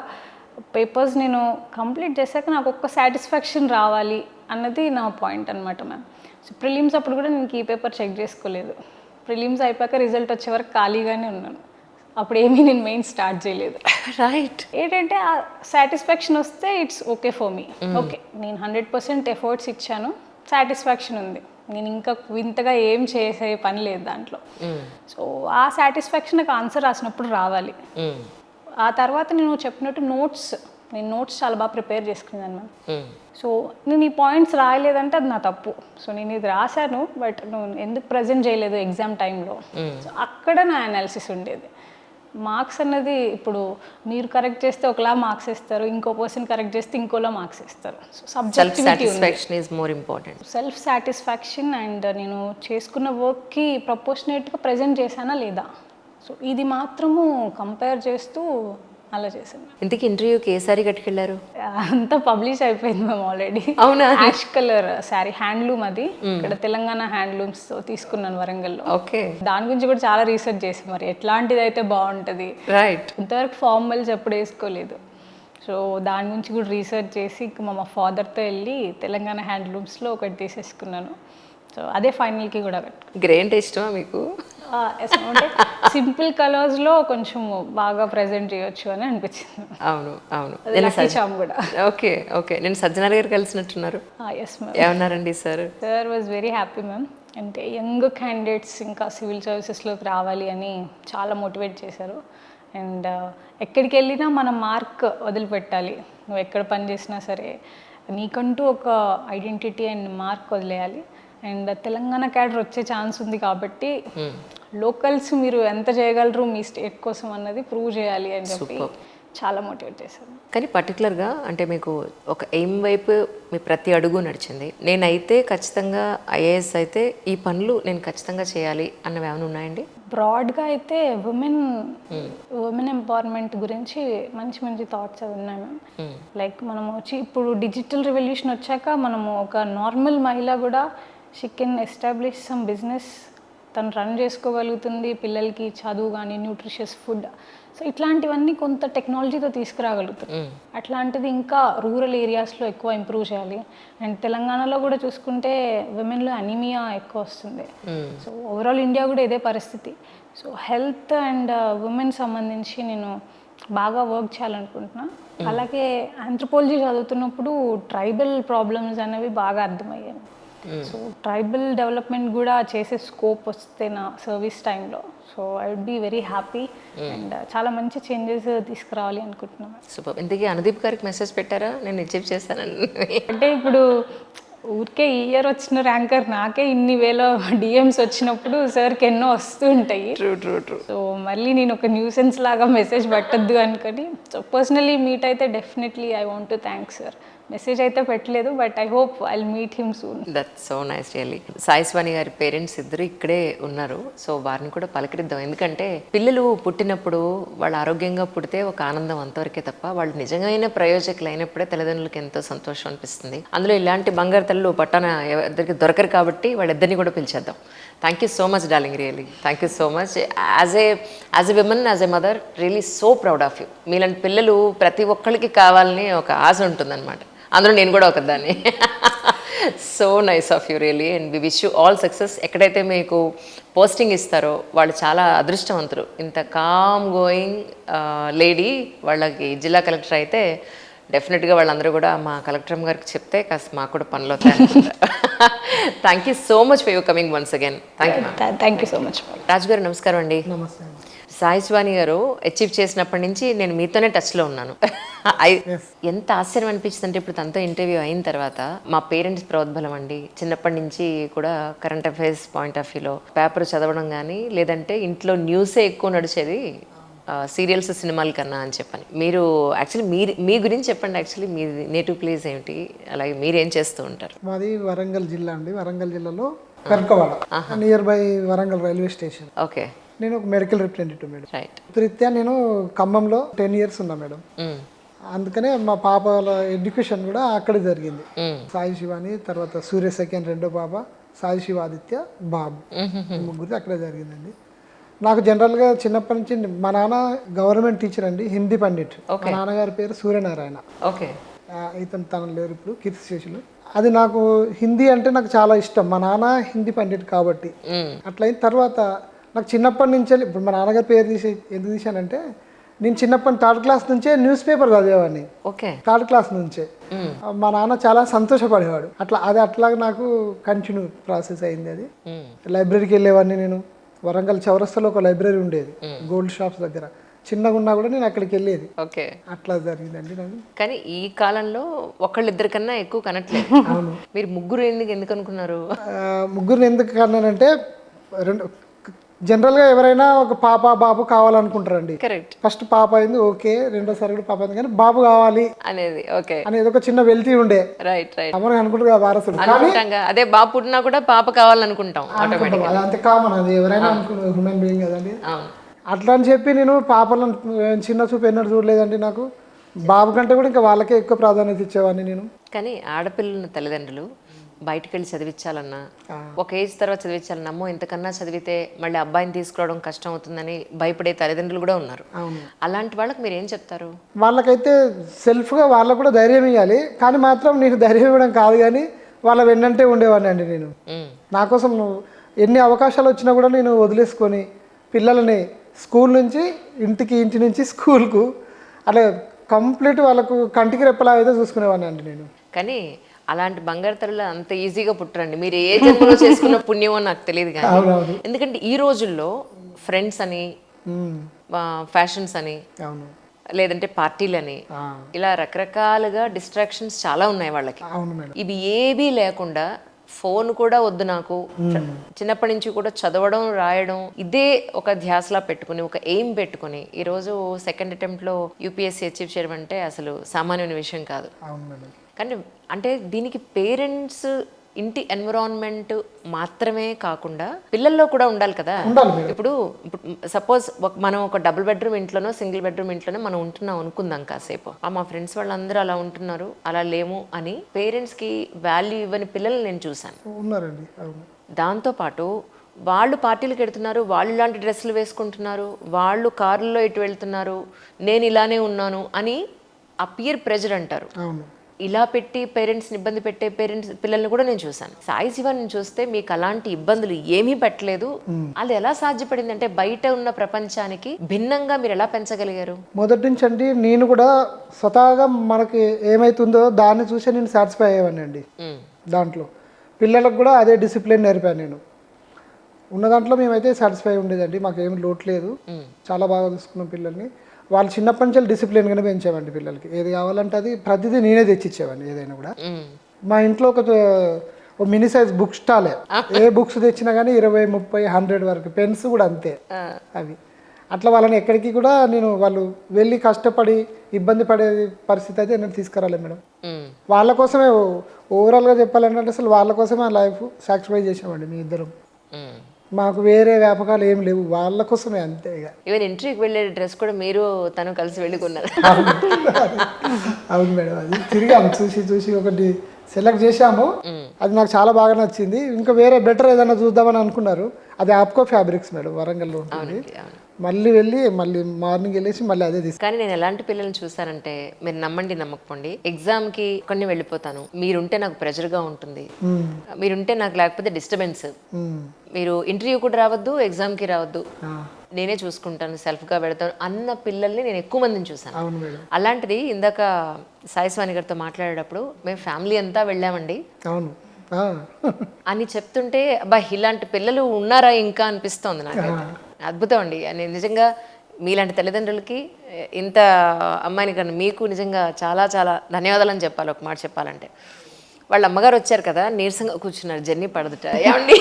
పేపర్స్ నేను కంప్లీట్ చేశాక నాకు ఒక్క సాటిస్ఫాక్షన్ రావాలి అన్నది నా పాయింట్ అనమాట మ్యామ్. సో ప్రిలిమ్స్ అప్పుడు కూడా నేను ఈ పేపర్ చెక్ చేసుకోలేదు. ప్రిలిమ్స్ అయిపోయాక రిజల్ట్ వచ్చే వరకు ఖాళీగానే ఉన్నాను. అప్పుడు ఏమీ నేను మెయిన్ స్టార్ట్ చేయలేదు. రైట్. ఏంటంటే ఆ సాటిస్ఫాక్షన్ వస్తే it's okay for me. Okay, నేను 100% ఎఫర్ట్స్ ఇచ్చాను, సాటిస్ఫాక్షన్ ఉంది, నేను ఇంకా వింతగా ఏం చేసే పని లేదు దాంట్లో. సో ఆ సాటిస్ఫాక్షన్ నాకు ఆన్సర్ రాసినప్పుడు రావాలి. ఆ తర్వాత నేను చెప్పినట్టు నేను నోట్స్ చాలా బాగా ప్రిపేర్ చేసుకున్నాను మ్యామ్. సో నేను ఈ పాయింట్స్ రాయలేదంటే అది నా తప్పు. సో నేను ఇది రాశాను, బట్ నువ్వు ఎందుకు ప్రజెంట్ చేయలేదు ఎగ్జామ్ టైంలో, సో అక్కడ నా అనాలిసిస్ ఉండేది. మార్క్స్ అన్నది ఇప్పుడు మీరు కరెక్ట్ చేస్తే ఒకలా మార్క్స్ ఇస్తారు, ఇంకో పర్సన్ కరెక్ట్ చేస్తే ఇంకోలా మార్క్స్ ఇస్తారు. So subjectivity self satisfaction and నేను చేసుకున్న వర్క్కి ప్రపోర్షనేట్గా ప్రజెంట్ చేశానా లేదా, సో ఇది మాత్రము కంపేర్ చేస్తూ అలా చేశాను. ఇంతకీ ఇంటర్వ్యూకి ఏ సారీ కట్టుకెళ్ళారు? అంతా పబ్లిష్ అయిపోయింది మేము ఆల్రెడీ. అవునా? యాష్ కలర్ శారీ, హ్యాండ్లూమ్ అది. ఇక్కడ తెలంగాణ హ్యాండ్లూమ్స్ తీసుకున్నాను వరంగల్లో. ఓకే. దాని గురించి కూడా చాలా రీసెర్చ్ చేసి మరి ఎట్లాంటిది అయితే బాగుంటుంది. రైట్. ఇంతవరకు ఫార్మల్స్ ఎప్పుడు వేసుకోలేదు. సో దాని గురించి కూడా రీసెర్చ్ చేసి మా ఫాదర్తో వెళ్ళి తెలంగాణ హ్యాండ్లూమ్స్లో ఒకటి తీసేసుకున్నాను. సో అదే ఫైనల్కి కూడా గ్రే అంటే ఇష్టమా మీకు? అంటే సింపుల్ కలర్స్లో కొంచెం బాగా ప్రజెంట్ చేయొచ్చు అని అనిపించింది. అవును అవును. చామ్ కూడా. Okay okay. నేను సజ్జనార్ గారు కలిసినట్టున్నారు. Yes ma'am. ఏమన్నారండి sir? Sir was very happy ma'am. అంటే యంగ్ క్యాండిడేట్స్ ఇంకా సివిల్ సర్వీసెస్లోకి రావాలి అని చాలా మోటివేట్ చేశారు. అండ్ ఎక్కడికి వెళ్ళినా మనం మార్క్ వదిలిపెట్టాలి. నువ్వు ఎక్కడ పని చేసినా సరే నీకంటూ ఒక ఐడెంటిటీ అండ్ మార్క్ వదిలేయాలి. అండ్ తెలంగాణ క్యాడర్ వచ్చే ఛాన్స్ ఉంది కాబట్టి లోకల్స్ మీరు ఎంత చేయగలరు మీ స్టేట్ కోసం అన్నది ప్రూవ్ చేయాలి అని చెప్పి చాలా మోటివేట్ చేశారు. కానీ పర్టికులర్గా అంటే మీకు ఒక ఎయిమ్ వైపు మీ ప్రతి అడుగు నడిచింది. నేనైతే ఖచ్చితంగా ఐఏఎస్ అయితే ఈ పనులు నేను ఖచ్చితంగా చేయాలి అన్నవి ఏమైనా ఉన్నాయండి? బ్రాడ్గా అయితే ఉమెన్ ఎంపవర్మెంట్ గురించి మంచి మంచి థాట్స్ అవి ఉన్నాయి మ్యామ్. లైక్ మనము ఇప్పుడు డిజిటల్ రెవల్యూషన్ వచ్చాక మనము ఒక నార్మల్ మహిళ కూడా she can establish some business, తను రన్ చేసుకోగలుగుతుంది, పిల్లలకి చదువు కానీ న్యూట్రిషియస్ ఫుడ్. సో ఇట్లాంటివన్నీ కొంత టెక్నాలజీతో తీసుకురాగలుగుతుంది. అట్లాంటిది ఇంకా రూరల్ ఏరియాస్లో ఎక్కువ ఇంప్రూవ్ చేయాలి. అండ్ తెలంగాణలో కూడా చూసుకుంటే విమెన్లో అనీమియా ఎక్కువ వస్తుంది. సో ఓవరాల్ ఇండియా కూడా ఇదే పరిస్థితి. సో హెల్త్ అండ్ ఉమెన్ సంబంధించి నేను బాగా వర్క్ చేయాలనుకుంటున్నా. అలాగే ఆంథ్రోపాలజీ చదువుతున్నప్పుడు ట్రైబల్ ప్రాబ్లమ్స్ అనేవి బాగా అర్థమయ్యాయి. సో ట్రైబల్ డెవలప్మెంట్ కూడా చేసే స్కోప్ వస్తే నా సర్వీస్ టైంలో, so I would be very happy and చాలా మంచి చేంజెస్ తీసుకురావాలి అనుకుంటున్నాను. సూపర్. ఇంతకీ అనుదీప్ గారికి మెసేజ్ పెట్టారా నేను అచీవ్ చేస్తానని? అంటే ఇప్పుడు ఊరికే ఈ ఇయర్ వచ్చిన ర్యాంకర్ నాకే ఇన్ని వేల డిఎమ్స్ వచ్చినప్పుడు సార్కి ఎన్నో వస్తూ ఉంటాయి. ట్రూ. సో మళ్ళీ నేను ఒక న్యూసెన్స్ లాగా మెసేజ్ పట్టద్దు అనుకొని సో పర్సనలీ మీట్ అయితే definitely I want to thank sir. Message అయితే పెట్టలేదు, but I hope I will meet him soon. That's so nice really. Sai Swani గారి పేరెంట్స్ ఇద్దరు ఇక్కడే ఉన్నారు. సో వారిని కూడా పలకరిద్దాం. ఎందుకంటే పిల్లలు పుట్టినప్పుడు వాళ్ళు ఆరోగ్యంగా పుడితే ఒక ఆనందం అంతవరకే తప్ప వాళ్ళు నిజమైన ప్రయోజకులు అయినప్పుడే తల్లిదండ్రులకు ఎంతో సంతోషం అనిపిస్తుంది. అందులో ఇలాంటి బంగారు తల్లులు పట్టాన ఇద్దరికి దొరకరు కాబట్టి వాళ్ళిద్దరిని కూడా పిలిచేద్దాం. Thank you so much darling, really thank you so much. As a women, as a mother, really so proud of you. మీలాంటి పిల్లలు ప్రతి ఒక్కరికి కావాలని ఒక ఆశ ఉంటుందన్నమాట. అందులో నేను కూడా ఒకదాన్ని. So nice of you really and we wish you all success. ఎక్కడైతే మీకు పోస్టింగ్ ఇస్తారో వాళ్ళు చాలా అదృష్టవంతులు. ఇంత కామ్ గోయింగ్ లేడీ వాళ్ళకి జిల్లా కలెక్టర్ అయితే డెఫినెట్గా వాళ్ళందరూ కూడా మా కలెక్టర్ గారికి చెప్తే కాస్త మాకు కూడా పనులు అవుతాయి. Thank you so much for you coming once again. Thank you. Thank you so much. Raju గారు నమస్కారం అండి. నమస్తే. సాయి శివాని గారు అచీవ్ చేసినప్పటి నుంచి నేను మీతోనే టచ్లో ఉన్నాను. ఎంత ఆశ్చర్యం అనిపించింది అంటే ఇప్పుడు తనతో ఇంటర్వ్యూ అయిన తర్వాత మా పేరెంట్స్ ప్రోద్బలం అండి. చిన్నప్పటి నుంచి కూడా కరెంట్ అఫైర్స్ పాయింట్ ఆఫ్ వ్యూలో పేపర్ చదవడం కానీ లేదంటే ఇంట్లో న్యూసే ఎక్కువ నడిచేది సీరియల్స్ సినిమాల కన్నా అని చెప్పని. మీరు యాక్చువల్లీ మీ గురించి చెప్పండి. యాక్చువల్లీ మీ నేటివ్ ప్లేస్ ఏమిటి, అలాగే మీరు ఏం చేస్తూ ఉంటారు? మాది వరంగల్ జిల్లా అండి. వరంగల్ జిల్లాలో Perakawada, near by Warangal railway station. Okay. నేను ఒక మెడికల్ రిప్రజెంటేటివ్ మేడం. రైట్. రీత్యా నేను ఖమ్మంలో 10 years ఉన్నా మేడం. అందుకనే మా పాపల ఎడ్యుకేషన్ కూడా అక్కడే జరిగింది. సాయి శివాని, తర్వాత సూర్య సెకండ్ రెండో పాప, సాయి శివాదిత్య బాబు, ముగ్గురు అక్కడే జరిగిందండి. నాకు జనరల్గా చిన్నప్పటి నుంచి మా నాన్న గవర్నమెంట్ టీచర్ అండి, హిందీ పండిట్. మా నాన్నగారి పేరు సూర్యనారాయణ. ఓకే. ఇతను తను లేరు ఇప్పుడు, కీర్తి శేషులు. అది నాకు హిందీ అంటే నాకు చాలా ఇష్టం. మా నాన్న హిందీ పండిట్ కాబట్టి అట్లా అయిన తర్వాత నాకు చిన్నప్పటి నుంచే, ఇప్పుడు మా నాన్నగారి పేరు తీసి ఎందుకు తీశానంటే, నేను చిన్నప్పటి 3rd class నుంచే న్యూస్ పేపర్ చదివేవాడిని. ఓకే. 3rd class నుంచే. మా నాన్న చాలా సంతోషపడేవాడు. అట్లా నాకు కంటిన్యూ ప్రాసెస్ అయింది. అది లైబ్రరీకి వెళ్ళేవాడిని నేను. వరంగల్ చౌరస్తాలో ఒక లైబ్రరీ ఉండేది, గోల్డ్ షాప్స్ దగ్గర. చిన్నగా ఉన్నా కూడా నేను అక్కడికి వెళ్ళేది. ఓకే. అట్లా జరిగిందండి నాకు. కానీ ఈ కాలంలో ఒకళ్ళిద్దరికన్నా ఎక్కువ కనట్లేదు. మీరు ముగ్గురు ఎందుకు అనుకున్నారు? ముగ్గురిని ఎందుకు కన్నానంటే, జనరల్గా ఎవరైనా ఒక పాప బాబు కావాలనుకుంటారండి. కరెక్ట్. ఫస్ట్ పాప అయింది, ఓకే. రెండోసారి కూడా పాప అయింది, కానీ బాబు కావాలి అనేది ఓకే అనేది ఒక చిన్న వెల్తీ ఉండే. Right right. అమరు అనుకుంటారు కదా వారసుడు. అదే బాబు పుట్టినా కూడా పాప కావాలనుకుంటాం. అది అంతే కామన్, అది ఎవరైనా అనుకున్నారు, హ్యూమన్ బీయింగ్ కదండి. అట్లా అని చెప్పి నేను పాపలను చిన్న చూపు ఎన్నడూ చూడలేదండి. నాకు బాబు కంటే కూడా ఇంకా వాళ్ళకే ఎక్కువ ప్రాధాన్యత ఇచ్చేవాడిని నేను. కానీ ఆడపిల్లల తల్లిదండ్రులు బయటకు వెళ్ళి చదివించాలన్నా, ఒక ఏజ్ తర్వాత చదివించాలన్నా, అమ్మో ఇంతకన్నా చదివితే మళ్ళీ అబ్బాయిని తీసుకురావడం కష్టం అవుతుందని భయపడే తల్లిదండ్రులు కూడా ఉన్నారు. అలాంటి వాళ్ళకి మీరు ఏం చెప్తారు? వాళ్ళకైతే సెల్ఫ్గా వాళ్ళకు కూడా ధైర్యం ఇవ్వాలి. కానీ మాత్రం నేను ధైర్యం ఇవ్వడం కాదు, కానీ వాళ్ళ వెన్నంటే ఉండేవాడిని అండి నేను. నా కోసం ఎన్ని అవకాశాలు వచ్చినా కూడా నేను వదిలేసుకొని పిల్లలని స్కూల్ నుంచి ఇంటికి, ఇంటి నుంచి స్కూల్కు అలా కంప్లీట్ వాళ్ళకు కంటికి రెప్పలా అయితే చూసుకునేవాడిని అండి నేను. కానీ అలాంటి బంగారు తల్లులు అంత ఈజీగా పుట్టరండి. మీరు ఏ జన్మలో చేసుకున్న పుణ్యమో నాకు తెలియదు కానీ, ఎందుకంటే ఈ రోజుల్లో ఫ్రెండ్స్ అని, ఫ్యాషన్స్ అని, లేదంటే పార్టీలని, ఇలా రకరకాలుగా డిస్ట్రాక్షన్స్ చాలా ఉన్నాయి వాళ్ళకి. ఇవి ఏవీ లేకుండా ఫోన్ కూడా వద్దు నాకు, చిన్నప్పటి నుంచి కూడా చదవడం రాయడం ఇదే ఒక ధ్యాసలా పెట్టుకుని, ఒక ఎయిమ్ పెట్టుకుని ఈరోజు 2nd attempt యూపీఎస్సీ అచీవ్ చేయడం అంటే అసలు సామాన్యమైన విషయం కాదు. కానీ అంటే దీనికి పేరెంట్స్ ఇంటి ఎన్విరాన్మెంట్ మాత్రమే కాకుండా పిల్లల్లో కూడా ఉండాలి కదా. ఇప్పుడు సపోజ్ మనం ఒక డబుల్ బెడ్రూమ్ ఇంట్లోనో సింగిల్ బెడ్రూమ్ ఇంట్లోనో మనం ఉంటున్నాం అనుకుందాం కాసేపు, మా ఫ్రెండ్స్ వాళ్ళందరూ అలా ఉంటున్నారు, అలా లేము అని పేరెంట్స్కి వాల్యూ ఇవ్వని పిల్లల్ని నేను చూశాను. దాంతోపాటు వాళ్ళు పార్టీలకు వెళ్తున్నారు, వాళ్ళు ఇలాంటి డ్రెస్సులు వేసుకుంటున్నారు, వాళ్ళు కార్లలో ఇటు వెళ్తున్నారు, నేను ఇలానే ఉన్నాను అని ఆ పియర్ ప్రెజర్ అంటారు, ఇలా పెట్టి పేరెంట్స్ని ఇబ్బంది పెట్టే పిల్లల్ని కూడా నేను చూశాను. సాయి శివాని చూస్తే మీకు అలాంటి ఇబ్బందులు ఏమీ పెట్టలేదు. అది ఎలా సాధ్యపడింది అంటే బయట ఉన్న ప్రపంచానికి భిన్నంగా మీరు ఎలా పెంచగలిగారు? మొదటి నుంచి అండి నేను కూడా స్వతహాగా మనకి ఏమైతుందో దాన్ని చూసి నేను సాటిస్ఫై అయ్యేవాడిని అండి. దాంట్లో పిల్లలకు కూడా అదే డిసిప్లిన్ నేర్పాను నేను. ఉన్న దాంట్లో మేమైతే సాటిస్ఫై ఉండేదండి, మాకేం లోటు లేదు, చాలా బాగా చూసుకున్నాం పిల్లల్ని. వాళ్ళు చిన్నప్పటి నుంచి డిసిప్లిన్గానే పెంచామండి పిల్లలకి. ఏది కావాలంటే అది ప్రతిదీ నేనే తెచ్చిచ్చేవాడిని. ఏదైనా కూడా మా ఇంట్లో ఒక మినీ సైజ్ బుక్ స్టాలే, ఏ బుక్స్ తెచ్చినా కానీ 20, 30, 100 వరకు, పెన్స్ కూడా అంతే. అవి అట్లా వాళ్ళని ఎక్కడికి కూడా నేను వాళ్ళు వెళ్ళి కష్టపడి ఇబ్బంది పడే పరిస్థితి అయితే నేను తీసుకురాలేదు మేడం. వాళ్ళ కోసమే ఓవరాల్గా చెప్పాలంటే అసలు వాళ్ళ కోసమే ఆ లైఫ్ సాక్రిఫైస్ చేసామండి మీ ఇద్దరం. మాకు వేరే వ్యాపకాలు ఏం లేవు, వాళ్ళ కోసమే అంతే. ఇక ఈవెన్ ఇంటర్వ్యూకి వెళ్ళే డ్రెస్ కూడా మీరు తను కలిసి వెళ్ళుకున్నారు. అవును మేడం, అది తిరిగాము చూసి ఒకటి సెలెక్ట్ చేశాము, అది నాకు చాలా బాగా నచ్చింది. ఇంకా వేరే బెటర్ ఏదైనా చూద్దామని అనుకున్నారు, అది ఆప్కో ఫ్యాబ్రిక్స్ మేడం, వరంగల్లో ఉంటుంది. మళ్ళీ మార్నింగ్ వెళ్ళేసి మళ్ళీ అదే తీసుకు. కానీ నేను ఎలాంటి పిల్లల్ని చూసానంటే, మీరు నమ్మండి నమ్మకపోండి, ఎగ్జామ్కి కొన్ని వెళ్ళిపోతాను, మీరుంటే నాకు ప్రెషర్గా ఉంటుంది, మీరుంటే నాకు లేకపోతే డిస్టర్బెన్స్, మీరు ఇంటర్వ్యూ కూడా రావద్దు, ఎగ్జామ్కి రావద్దు, నేనే చూసుకుంటాను, సెల్ఫ్గా పెడతాను అన్న పిల్లల్ని నేను ఎక్కువ మందిని చూసాను. అలాంటిది ఇందాక సాయి శివాని గారితో మాట్లాడేటప్పుడు మేము ఫ్యామిలీ అంతా వెళ్ళామండి అని చెప్తుంటే, అబ్బా ఇలాంటి పిల్లలు ఉన్నారా ఇంకా అనిపిస్తోంది నాకు. అద్భుతం అండి. నేను నిజంగా మీలాంటి తల్లిదండ్రులకి ఇంత అమ్మాయిని కన్నా మీకు నిజంగా చాలా చాలా ధన్యవాదాలని చెప్పాలి. ఒక మాట చెప్పాలంటే వాళ్ళ అమ్మగారు వచ్చారు కదా, నీరసంగా కూర్చున్నారు, జర్నీ పడదుట. ఏమండి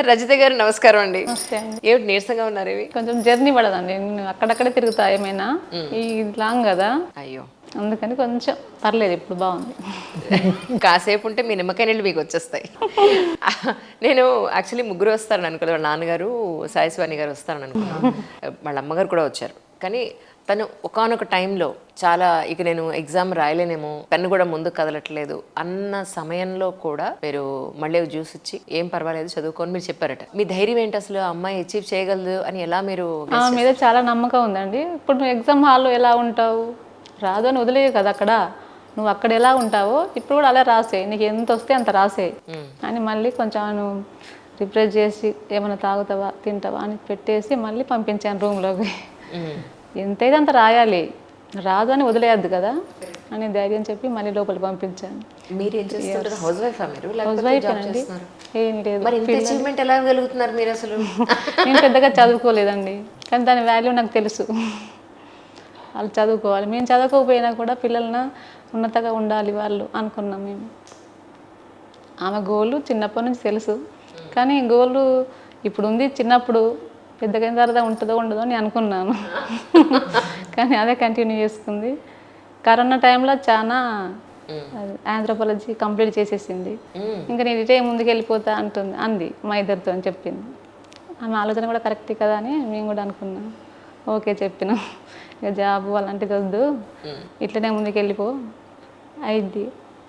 రజిత గారు నమస్కారం అండి. నమస్తే అండి. ఏమిటి నీరసంగా ఉన్నారు? ఇవి కొంచెం జర్నీ పడదండి, నేను అక్కడక్కడే తిరుగుతా ఏమైనా, ఈ లాంగ్ కదా, అయ్యో అందుకని కొంచెం పర్లేదు, ఇప్పుడు బాగుంది. కాసేపు ఉంటే మీ నిమ్మకాయ నీళ్ళు మీకు వచ్చేస్తాయి. నేను యాక్చువల్లీ ముగ్గురు వస్తారని అనుకోలేదు. వాళ్ళ నాన్నగారు సాయిస్వాణి గారు వస్తారని అనుకున్నాను. వాళ్ళ అమ్మగారు కూడా వచ్చారు. కానీ తను ఒకానొక టైంలో చాలా ఇక నేను ఎగ్జామ్ రాయలేనేమో, పెన్ను కూడా ముందుకు కదలట్లేదు అన్న సమయంలో కూడా మీరు మళ్ళీ జ్యూస్ ఇచ్చి ఏం పర్వాలేదు చదువుకొని మీరు చెప్పారట. మీ ధైర్యం ఏంటి అసలు? అమ్మాయి అచీవ్ చేయగలదు అని ఎలా మీరు? ఆ మీద చాలా నమ్మకం ఉందండి. ఇప్పుడు నువ్వు ఎగ్జామ్ హాల్లో ఎలా ఉంటావు, రాదు అని వదిలేవు కదా అక్కడ, నువ్వు అక్కడ ఎలా ఉంటావో ఇప్పుడు కూడా అలా రాసేయి, నీకు ఎంత వస్తే అంత రాసేయి అని మళ్ళీ కొంచెం నువ్వు రిప్రెస్ చేసి ఏమైనా తాగుతావా తింటావా అని పెట్టేసి మళ్ళీ పంపించాను రూమ్లోకి. ఎంతైతే అంత రాయాలి, రాదు అని వదిలేయద్దు కదా అని ధైర్యం చెప్పి మళ్ళీ లోపలికి పంపించాను. మీరు ఏం చేస్తుంటారు? హౌస్ వైఫ్ మీరు? హౌస్ వైఫ్ అండి, ఏం లేదు. మరి ఇంత అచీవ్మెంట్ ఎలా కలుగుతున్నారు మీరు అసలు? నేను పెద్దగా చదువుకోలేదండి, కానీ దాని వాల్యూ నాకు తెలుసు. వాళ్ళు చదువుకోవాలి, మేము చదువుకోకపోయినా కూడా పిల్లలను ఉన్నతగా ఉండాలి వాళ్ళు అనుకున్నాం మేము. ఆమె గోలు చిన్నప్పటి నుంచి తెలుసు, కానీ గోలు ఇప్పుడు ఉంది, చిన్నప్పుడు పెద్దగా తర్వాత ఉంటుందో ఉండదో అని అనుకున్నాను. కానీ అదే కంటిన్యూ చేసుకుంది. కరోనా టైంలో చాలా ఆంథ్రోపాలజీ కంప్లీట్ చేసేసింది. ఇంకా నేను ఇటే ముందుకు వెళ్ళిపోతా అంది మా ఇద్దరితో అని చెప్పింది. ఆమె ఆలోచన కూడా కరెక్టే కదా అని మేము కూడా అనుకున్నాం. ఓకే చెప్పినాం, ఇక జాబ్ అలాంటిది వద్దు, ఇట్లనే ముందుకు వెళ్ళిపో అయిద్ది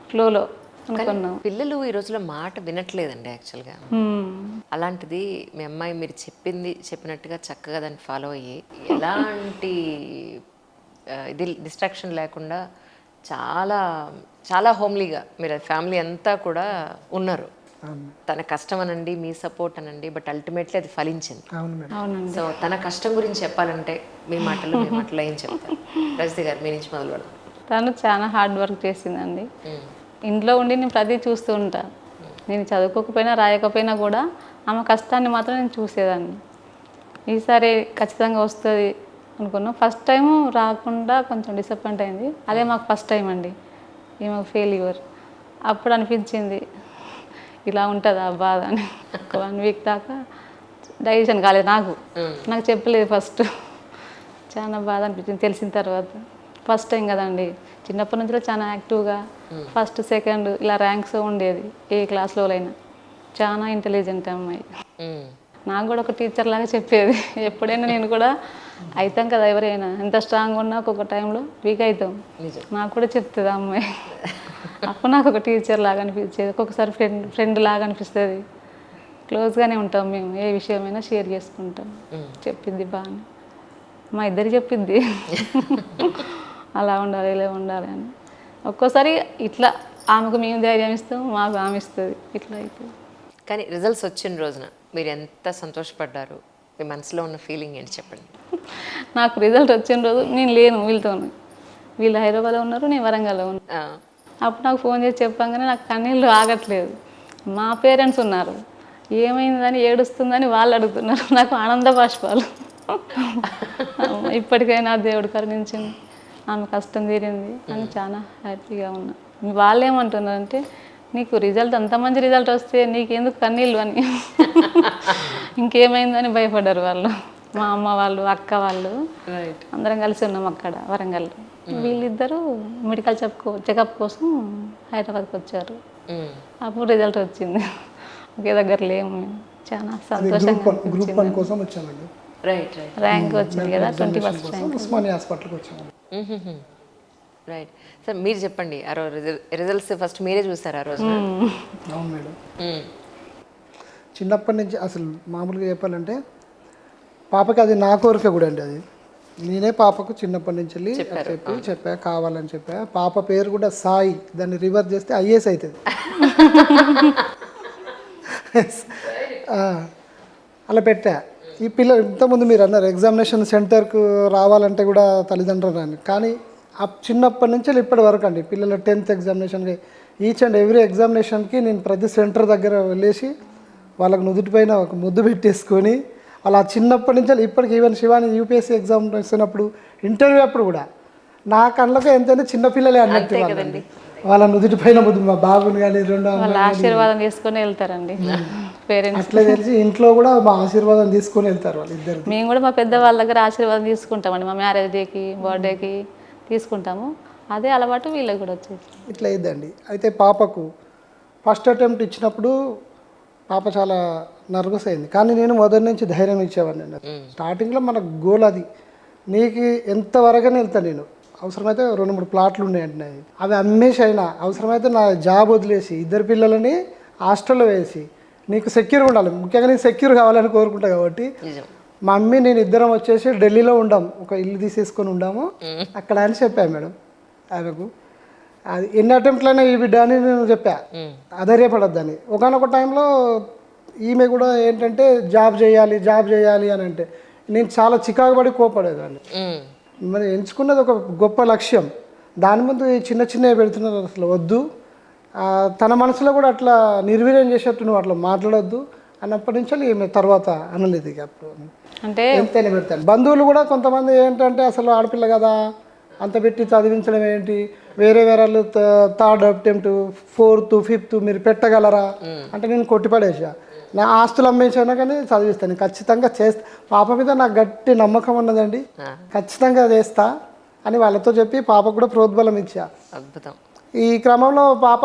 ఫ్లోలో అనుకున్నాం. పిల్లలు ఈ రోజులో మాట వినట్లేదండి యాక్చువల్గా. అలాంటిది మీ అమ్మాయి మీరు చెప్పినట్టుగా చక్కగా దాన్ని ఫాలో అయ్యి ఎలాంటి ఇది డిస్ట్రాక్షన్ లేకుండా చాలా చాలా హోమ్లీగా మీరు ఫ్యామిలీ అంతా కూడా ఉన్నారు. తన కష్టం అనండి, మీ సపోర్ట్ అనండి, బట్ అల్టిమేట్లీ అది ఫలించింది. అవునండి. సో తన కష్టం గురించి చెప్పాలంటే మీ మాటల్లో ఏం చెప్తారు? రజిత గారు మీ నుంచి మొదలు పెడతాం. తను చాలా హార్డ్ వర్క్ చేసిందండి. ఇంట్లో ఉండి నేను ప్రతి చూస్తూ ఉంటాను. నేను చదువుకోకపోయినా రాయకపోయినా కూడా ఆమె కష్టాన్ని మాత్రం నేను చూసేదాన్ని. ఈసారి ఖచ్చితంగా వస్తుంది అనుకున్నాం. ఫస్ట్ టైం రాకుండా కొంచెం డిసప్పాయింట్ అయింది. అదే మాకు ఫస్ట్ టైం అండి, ఈమె ఫెయిల్యూర్. అప్పుడు అనిపించింది ఇలా ఉంటుందా బాధ అని. ఒక 1 వీక్ దాకా డైజెషన్ కాలేదు నాకు చెప్పలేదు ఫస్ట్. చాలా బాధ అనిపించింది తెలిసిన తర్వాత. ఫస్ట్ టైం కదండి, చిన్నప్పటి నుంచి చాలా యాక్టివ్గా ఫస్ట్ సెకండ్ ఇలా ర్యాంక్స్ ఉండేది ఏ క్లాస్లో అయినా. చాలా ఇంటెలిజెంట్ అమ్మాయి. నాకు కూడా ఒక టీచర్ లాగా చెప్పేది. ఎప్పుడైనా నేను కూడా అవుతాం కదా, ఎవరైనా ఎంత స్ట్రాంగ్ ఉన్నా ఒక్కొక్క టైంలో వీక్ అవుతాం, నాకు కూడా చెప్తుంది ఆ అమ్మాయి. అప్పుడు నాకు ఒక టీచర్ లాగా అనిపించేది, ఒక్కొక్కసారి ఫ్రెండ్ లాగా అనిపిస్తుంది. క్లోజ్గానే ఉంటాం మేము, ఏ విషయమైనా షేర్ చేసుకుంటాం. చెప్పింది బాగా, మా ఇద్దరు చెప్పింది అలా ఉండాలి ఇలా ఉండాలి అని. ఒక్కోసారి ఇట్లా ఆమెకు మేము ధైర్యం ఇస్తాం, మాకు ఆమె ఇస్తుంది, ఇట్లా అవుతుంది. కానీ రిజల్ట్స్ వచ్చిన రోజున మీరు ఎంత సంతోషపడ్డారు? మీ మనసులో ఉన్న ఫీలింగ్ ఏంటి చెప్పండి. నాకు రిజల్ట్ వచ్చిన రోజు నేను లేను వీళ్ళతోనే, వీళ్ళు హైదరాబాద్లో ఉన్నారు, నేను వరంగల్లో ఉన్నాను. అప్పుడు నాకు ఫోన్ చేసి చెప్పంగానే నాకు కన్నీళ్ళు ఆగట్లేదు. మా పేరెంట్స్ ఉన్నారు, ఏమైందని ఏడుస్తుందని వాళ్ళు అడుగుతున్నారు. నాకు ఆనంద బాష్పాలు. ఇప్పటికైనా దేవుడు కరుణించింది, ఆమె కష్టం తీరింది అని చాలా హ్యాపీగా ఉన్నా. వాళ్ళు ఏమంటున్నారంటే నీకు రిజల్ట్ అంత మంచి రిజల్ట్ వస్తే నీకెందుకు కన్నీళ్ళు అని. ఇంకేమైందని భయపడ్డారు వాళ్ళు, మా అమ్మ వాళ్ళు అక్క వాళ్ళు అందరం కలిసి ఉన్నాం అక్కడ వరంగల్లో. వీళ్ళిద్దరూ మెడికల్ చెకప్ కోసం హైదరాబాద్కి వచ్చారు. అప్పుడు రిజల్ట్ వచ్చింది. ఒకే దగ్గర లేము మేము. చాలా సంతోషంగా గ్రూప్ 1 కోసం వచ్చామండి. ర్యాంక్ వచ్చింది కదా, 21st ర్యాంక్. ఉస్మానియా హాస్పిటల్కి వచ్చాము. రైట్ సార్, మీరు చెప్పండి. ఆ రోజు రిజల్ట్స్ ఫస్ట్ మీరే చూసారు ఆ రోజు? అవును మేడం. చిన్నప్పటి నుంచి అసలు మామూలుగా చెప్పాలంటే పాపకి అది నా కోరిక కూడా అండి. అది నేనే పాపకు చిన్నప్పటి నుంచి వెళ్ళి చెప్పా కావాలని చెప్పా. పాప పేరు కూడా సాయి, దాన్ని రివర్స్ చేస్తే ఐఏఎస్ అవుతుంది. అలా పెట్టా. ఈ పిల్ల ఇంతకుముందు మీరు అన్నారు ఎగ్జామినేషన్ సెంటర్కు రావాలంటే కూడా తల్లిదండ్రులు అని, కానీ చిన్నప్పటి నుంచి ఇప్పటి వరకు అండి పిల్లల 10th ఎగ్జామినేషన్కి ఈచ్ అండ్ ఎవ్రీ ఎగ్జామినేషన్కి నేను ప్రతి సెంటర్ దగ్గర వెళ్ళేసి వాళ్ళకు నుదుటిపైన ఒక ముద్దు పెట్టేసుకొని అలా చిన్నప్పటి నుంచి ఇప్పటికి ఈవెన్ శివాని యూపీఎస్సీ ఎగ్జామ్ రాస్తున్నప్పుడు ఇంటర్వ్యూ అప్పుడు కూడా నా కళ్ళకు ఎంతైనా చిన్నపిల్లలే అన్నట్టు వాళ్ళండి. వాళ్ళ నుదుటి పైన ముద్దు మా బాబుని కానీ రెండో వాళ్ళ ఆశీర్వాదం తీసుకొని వెళ్తారండి పేరెంట్స్. అట్లా తెలిసి ఇంట్లో కూడా మా ఆశీర్వాదం తీసుకొని వెళ్తారు వాళ్ళు ఇద్దరు. మేము కూడా మా పెద్దవాళ్ళ దగ్గర ఆశీర్వాదం తీసుకుంటామండి, మా మ్యారేజ్ డేకి బర్త్డేకి తీసుకుంటాము. అదే అలవాటు వీళ్ళకి కూడా వచ్చేసి ఇట్లా అయిందండి. అయితే పాపకు ఫస్ట్ అటెంప్ట్ ఇచ్చినప్పుడు పాప చాలా నర్వస్ అయింది, కానీ నేను మొదటి నుంచి ధైర్యం ఇచ్చేవాడిని అండి. స్టార్టింగ్లో మన గోల్ అది, నీకు ఎంతవరకనే వెళ్తాను నేను, అవసరమైతే 2-3 ప్లాట్లు ఉన్నాయండి నావి, అవి అమ్మేసి అయినా అవసరమైతే నా జాబ్ వదిలేసి ఇద్దరు పిల్లలని హాస్టల్లో వేసి నీకు సెక్యూర్ ఉండాలి, ముఖ్యంగా నీకు సెక్యూర్ కావాలని కోరుకుంటా కాబట్టి మా మమ్మీ నేను ఇద్దరం వచ్చేసి ఢిల్లీలో ఉండాము, ఒక ఇల్లు తీసేసుకొని ఉండాము అక్కడ అని చెప్పాను మేడం ఆమెకు. అది ఎన్ని అటెంప్ట్లైనా ఈ బిడ్డ అని నేను చెప్పా, అధైర్యపడద్దని. ఒకనొక టైంలో ఈమె కూడా ఏంటంటే జాబ్ చేయాలి అని అంటే నేను చాలా చికాకు పడి కోపడేదాన్ని. మరి ఎంచుకున్నది ఒక గొప్ప లక్ష్యం, దాని ముందు ఈ చిన్నవి పెడుతున్నారు, అసలు వద్దు, తన మనసులో కూడా అట్లా నిర్వీర్యం చేసేట్టు నువ్వు అట్లా మాట్లాడొద్దు అన్నప్పటి నుంచి ఈమె తర్వాత అనలేదు. ఇక అప్పుడు అంటే ఎంతైనా పెడతాను. బంధువులు కూడా కొంతమంది ఏంటంటే అసలు ఆడపిల్ల కదా అంత పెట్టి చదివించడం ఏంటి, వేరే వాళ్ళు 3rd అటెంప్ట్ 4th 5th మీరు పెట్టగలరా అంటే నేను కొట్టిపడేసా. నా ఆస్తులు అమ్మేసాను కానీ చదివిస్తాను, ఖచ్చితంగా చేస్తా, పాప మీద నాకు గట్టి నమ్మకం ఉన్నదండి, ఖచ్చితంగా చేస్తా అని వాళ్ళతో చెప్పి పాపకు కూడా ప్రోద్బలం ఇచ్చా. అద్భుతం. ఈ క్రమంలో పాప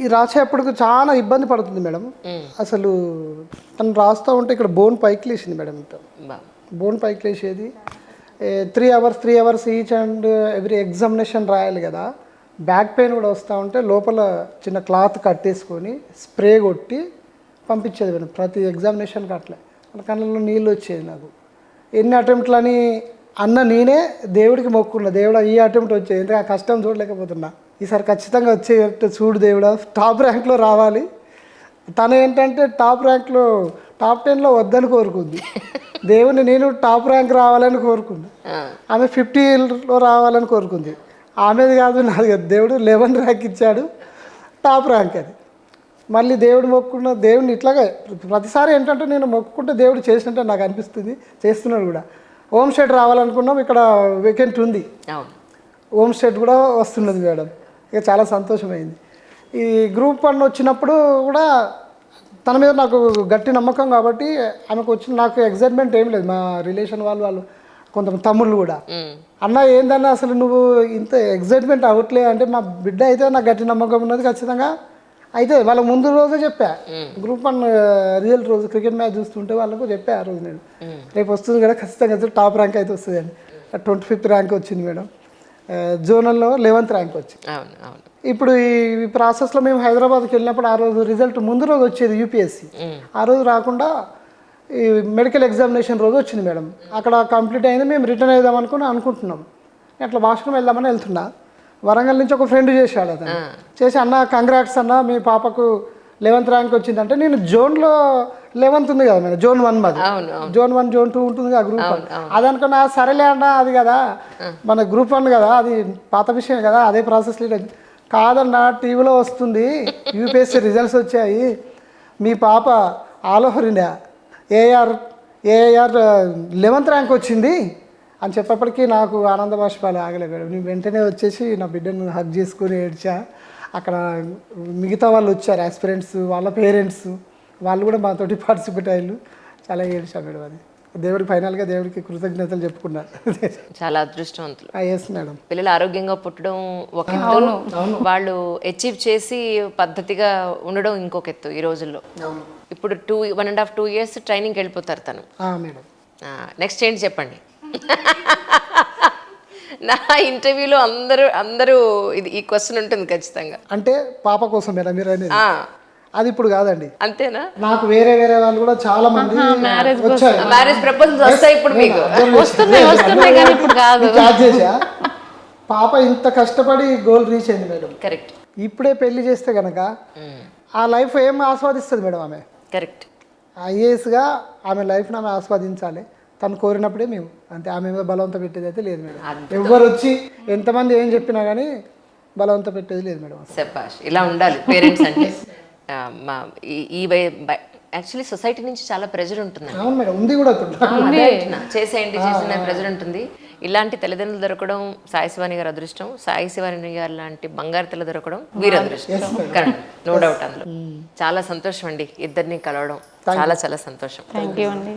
ఈ రాసేటప్పుడు చాలా ఇబ్బంది పడుతుంది మేడం. అసలు తను రాస్తూ ఉంటే ఇక్కడ బోన్ పైకి లేచింది మేడం, బోన్ పైకి లేచేది. 3 hours each and every examination రాయాలి కదా, బ్యాక్ పెయిన్ కూడా వస్తూ ఉంటే లోపల చిన్న క్లాత్ కట్టేసుకొని స్ప్రే కొట్టి పంపించేది మేడం ప్రతి ఎగ్జామినేషన్కి. అట్లా మన కళ్ళల్లో నీళ్ళు వచ్చేది నాకు. ఎన్ని అటెంప్ట్లని అన్న నేనే దేవుడికి మొక్కున్నా, దేవుడా ఈ అటెంప్ట్ వచ్చేది, ఎందుకంటే ఆ కష్టం చూడలేకపోతున్నా, ఈసారి ఖచ్చితంగా వచ్చేటట్టు చూడు దేవుడా, టాప్ ర్యాంక్లో రావాలి. తను ఏంటంటే టాప్ 10లో వద్దని కోరుకుంది, దేవుని నేను టాప్ ర్యాంక్ రావాలని కోరుకుంది. ఆమె 50లో రావాలని కోరుకుంది, ఆమెది కాదు నాది కాదు, దేవుడు 11 ర్యాంక్ ఇచ్చాడు, టాప్ ర్యాంక్ అది. మళ్ళీ దేవుడు మొక్కుకున్న దేవుడిని ఇట్లాగే ప్రతిసారి ఏంటంటే నేను మొక్కుకుంటే దేవుడు చేసినట్టే నాకు అనిపిస్తుంది, చేస్తున్నాడు కూడా. హోమ్ స్టేట్ రావాలనుకున్నాం, ఇక్కడ వేకెంట్ ఉంది, హోమ్ స్టేట్ కూడా వస్తున్నది మేడం, ఇక చాలా సంతోషమైంది. ఈ గ్రూప్ 1 వచ్చినప్పుడు కూడా తన మీద నాకు గట్టి నమ్మకం కాబట్టి ఆమెకు వచ్చిన నాకు ఎగ్జైట్మెంట్ ఏం లేదు. మా రిలేషన్ వాళ్ళు కొంతమంది తమ్ముళ్ళు కూడా, అన్న ఏందన్నా అసలు నువ్వు ఇంత ఎగ్జైట్మెంట్ అవ్వట్లే అంటే, మా బిడ్డ అయితే నాకు గట్టి నమ్మకం ఉన్నది, ఖచ్చితంగా అయితే వాళ్ళకి ముందు రోజే చెప్పా. గ్రూప్ 1 రిజల్ట్ రోజు క్రికెట్ మ్యాచ్ చూస్తుంటే వాళ్ళకు చెప్పా ఆ రోజు, నేను రేపు వస్తుంది కదా ఖచ్చితంగా టాప్ ర్యాంక్ అయితే వస్తుంది అని. 25th ర్యాంక్ వచ్చింది మేడం, జోనల్లో 11th ర్యాంక్ వచ్చింది. ఇప్పుడు ఈ ప్రాసెస్లో మేము హైదరాబాద్కి వెళ్ళినప్పుడు ఆ రోజు రిజల్ట్ ముందు రోజు వచ్చేది యూపీఎస్సీ, ఆ రోజు రాకుండా ఈ మెడికల్ ఎగ్జామినేషన్ రోజు వచ్చింది మేడం. అక్కడ కంప్లీట్ అయింది, మేము రిటర్న్ అవుదాం అనుకుంటున్నాం. అట్లా వాష్రూమ్ వెళ్దామని వెళ్తున్నా, వరంగల్ నుంచి ఒక ఫ్రెండ్ చేశాడు, అతను చేసి అన్న కంగ్రాట్స్ అన్న మీ పాపకు 11th ర్యాంక్ వచ్చిందంటే, నేను జోన్లో 11th ఉంది కదా మేడం, జోన్ 1 మాది, జోన్ 1 జోన్ 2 ఉంటుంది కదా గ్రూప్ 1, అదనుకున్నా సరేలే అన్న అది కదా మన గ్రూప్ 1 కదా, అది పాత విషయం కదా, అదే ప్రాసెస్ లీడ్ కాదన్న, టీవీలో వస్తుంది యూపీఎస్సీ రిజల్ట్స్ వచ్చాయి, మీ పాప all over India AIR 11th rank వచ్చింది అని చెప్పేప్పటికీ నాకు ఆనంద బాష్పాలు ఆగలేదు. నేను వెంటనే వచ్చేసి నా బిడ్డను హగ్ చేసుకుని ఏడ్చా. అక్కడ మిగతా వాళ్ళు వచ్చారు, ఆస్పిరెంట్స్ వాళ్ళ పేరెంట్స్, వాళ్ళు కూడా మాతోటి పార్టిసిపేట్ అయ్యారు, చాలా ఏడ్చా మేడం. అది దేవుడికి ఫైనల్గా దేవుడికి కృతజ్ఞతలు చెప్పుకున్నారు. చాలా అదృష్టవంతులు. Yes madam. పిల్లలు ఆరోగ్యంగా పుట్టడం ఒక ఎత్తు, వాళ్ళు అచీవ్ చేసి పద్ధతిగా ఉండడం ఇంకొక ఎత్తు ఈ రోజుల్లో. ఇప్పుడు 1.5-2 years ట్రైనింగ్కి వెళ్ళిపోతారు తను. మేడం నెక్స్ట్ ఏంటి చెప్పండి. నా ఇంటర్వ్యూలో అందరూ ఈ క్వశ్చన్ ఉంటుంది ఖచ్చితంగా. అంటే పాప కోసం మేడం మీరు అనేది, అది ఇప్పుడు కాదండి. అంతేనా? నాకు వేరే వాళ్ళు కూడా చాలా మంది మ్యారేజ్ ప్రపోజల్స్ వస్తాయి ఇప్పుడు మీకు. వస్తున్నాయి కానీ ఇప్పుడు కాదు. పాప ఇంత కష్టపడి గోల్ రీచ్ అయింది మేడం. కరెక్ట్. ఇప్పుడే పెళ్లి చేస్తే కనుక ఆ లైఫ్ ఏం ఆస్వాదిస్తుంది మేడం ఆమె. కరెక్ట్. ఐఏఎస్గా ఆమె లైఫ్ని ఆమె ఆస్వాదించాలి, తను కోరినప్పుడే మేము, అంతే. ఆమె మీద బలవంతం పెట్టేది అయితే లేదు మేడం. ఎవరు వచ్చి ఎంతమంది ఏం చెప్పినా కానీ బలవంతం పెట్టేది లేదు మేడం. శభాష్, ఇలా ఉండాలి పేరెంట్స్ అంటే. మా ఈ యాక్చువల్లీ సొసైటీ నుంచి చాలా ప్రెజర్ ఉంటుంది. అవును మేడం, ఉంది కూడా ఇప్పుడు. అదే అంటున్నా. చేసేయండి ప్రెజర్ ఉంటుంది. ఇలాంటి తల్లిదండ్రులు దొరకడం సాయి శివాని గారు అదృష్టం, సాయి శివాని గారు లాంటి బంగారు తల్లి దొరకడం వీరు అదృష్టం. కరెక్ట్, నో డౌట్ అందులో. చాలా సంతోషం అండి ఇద్దరిని కలవడం, చాలా చాలా సంతోషం. థ్యాంక్ యూ అండి.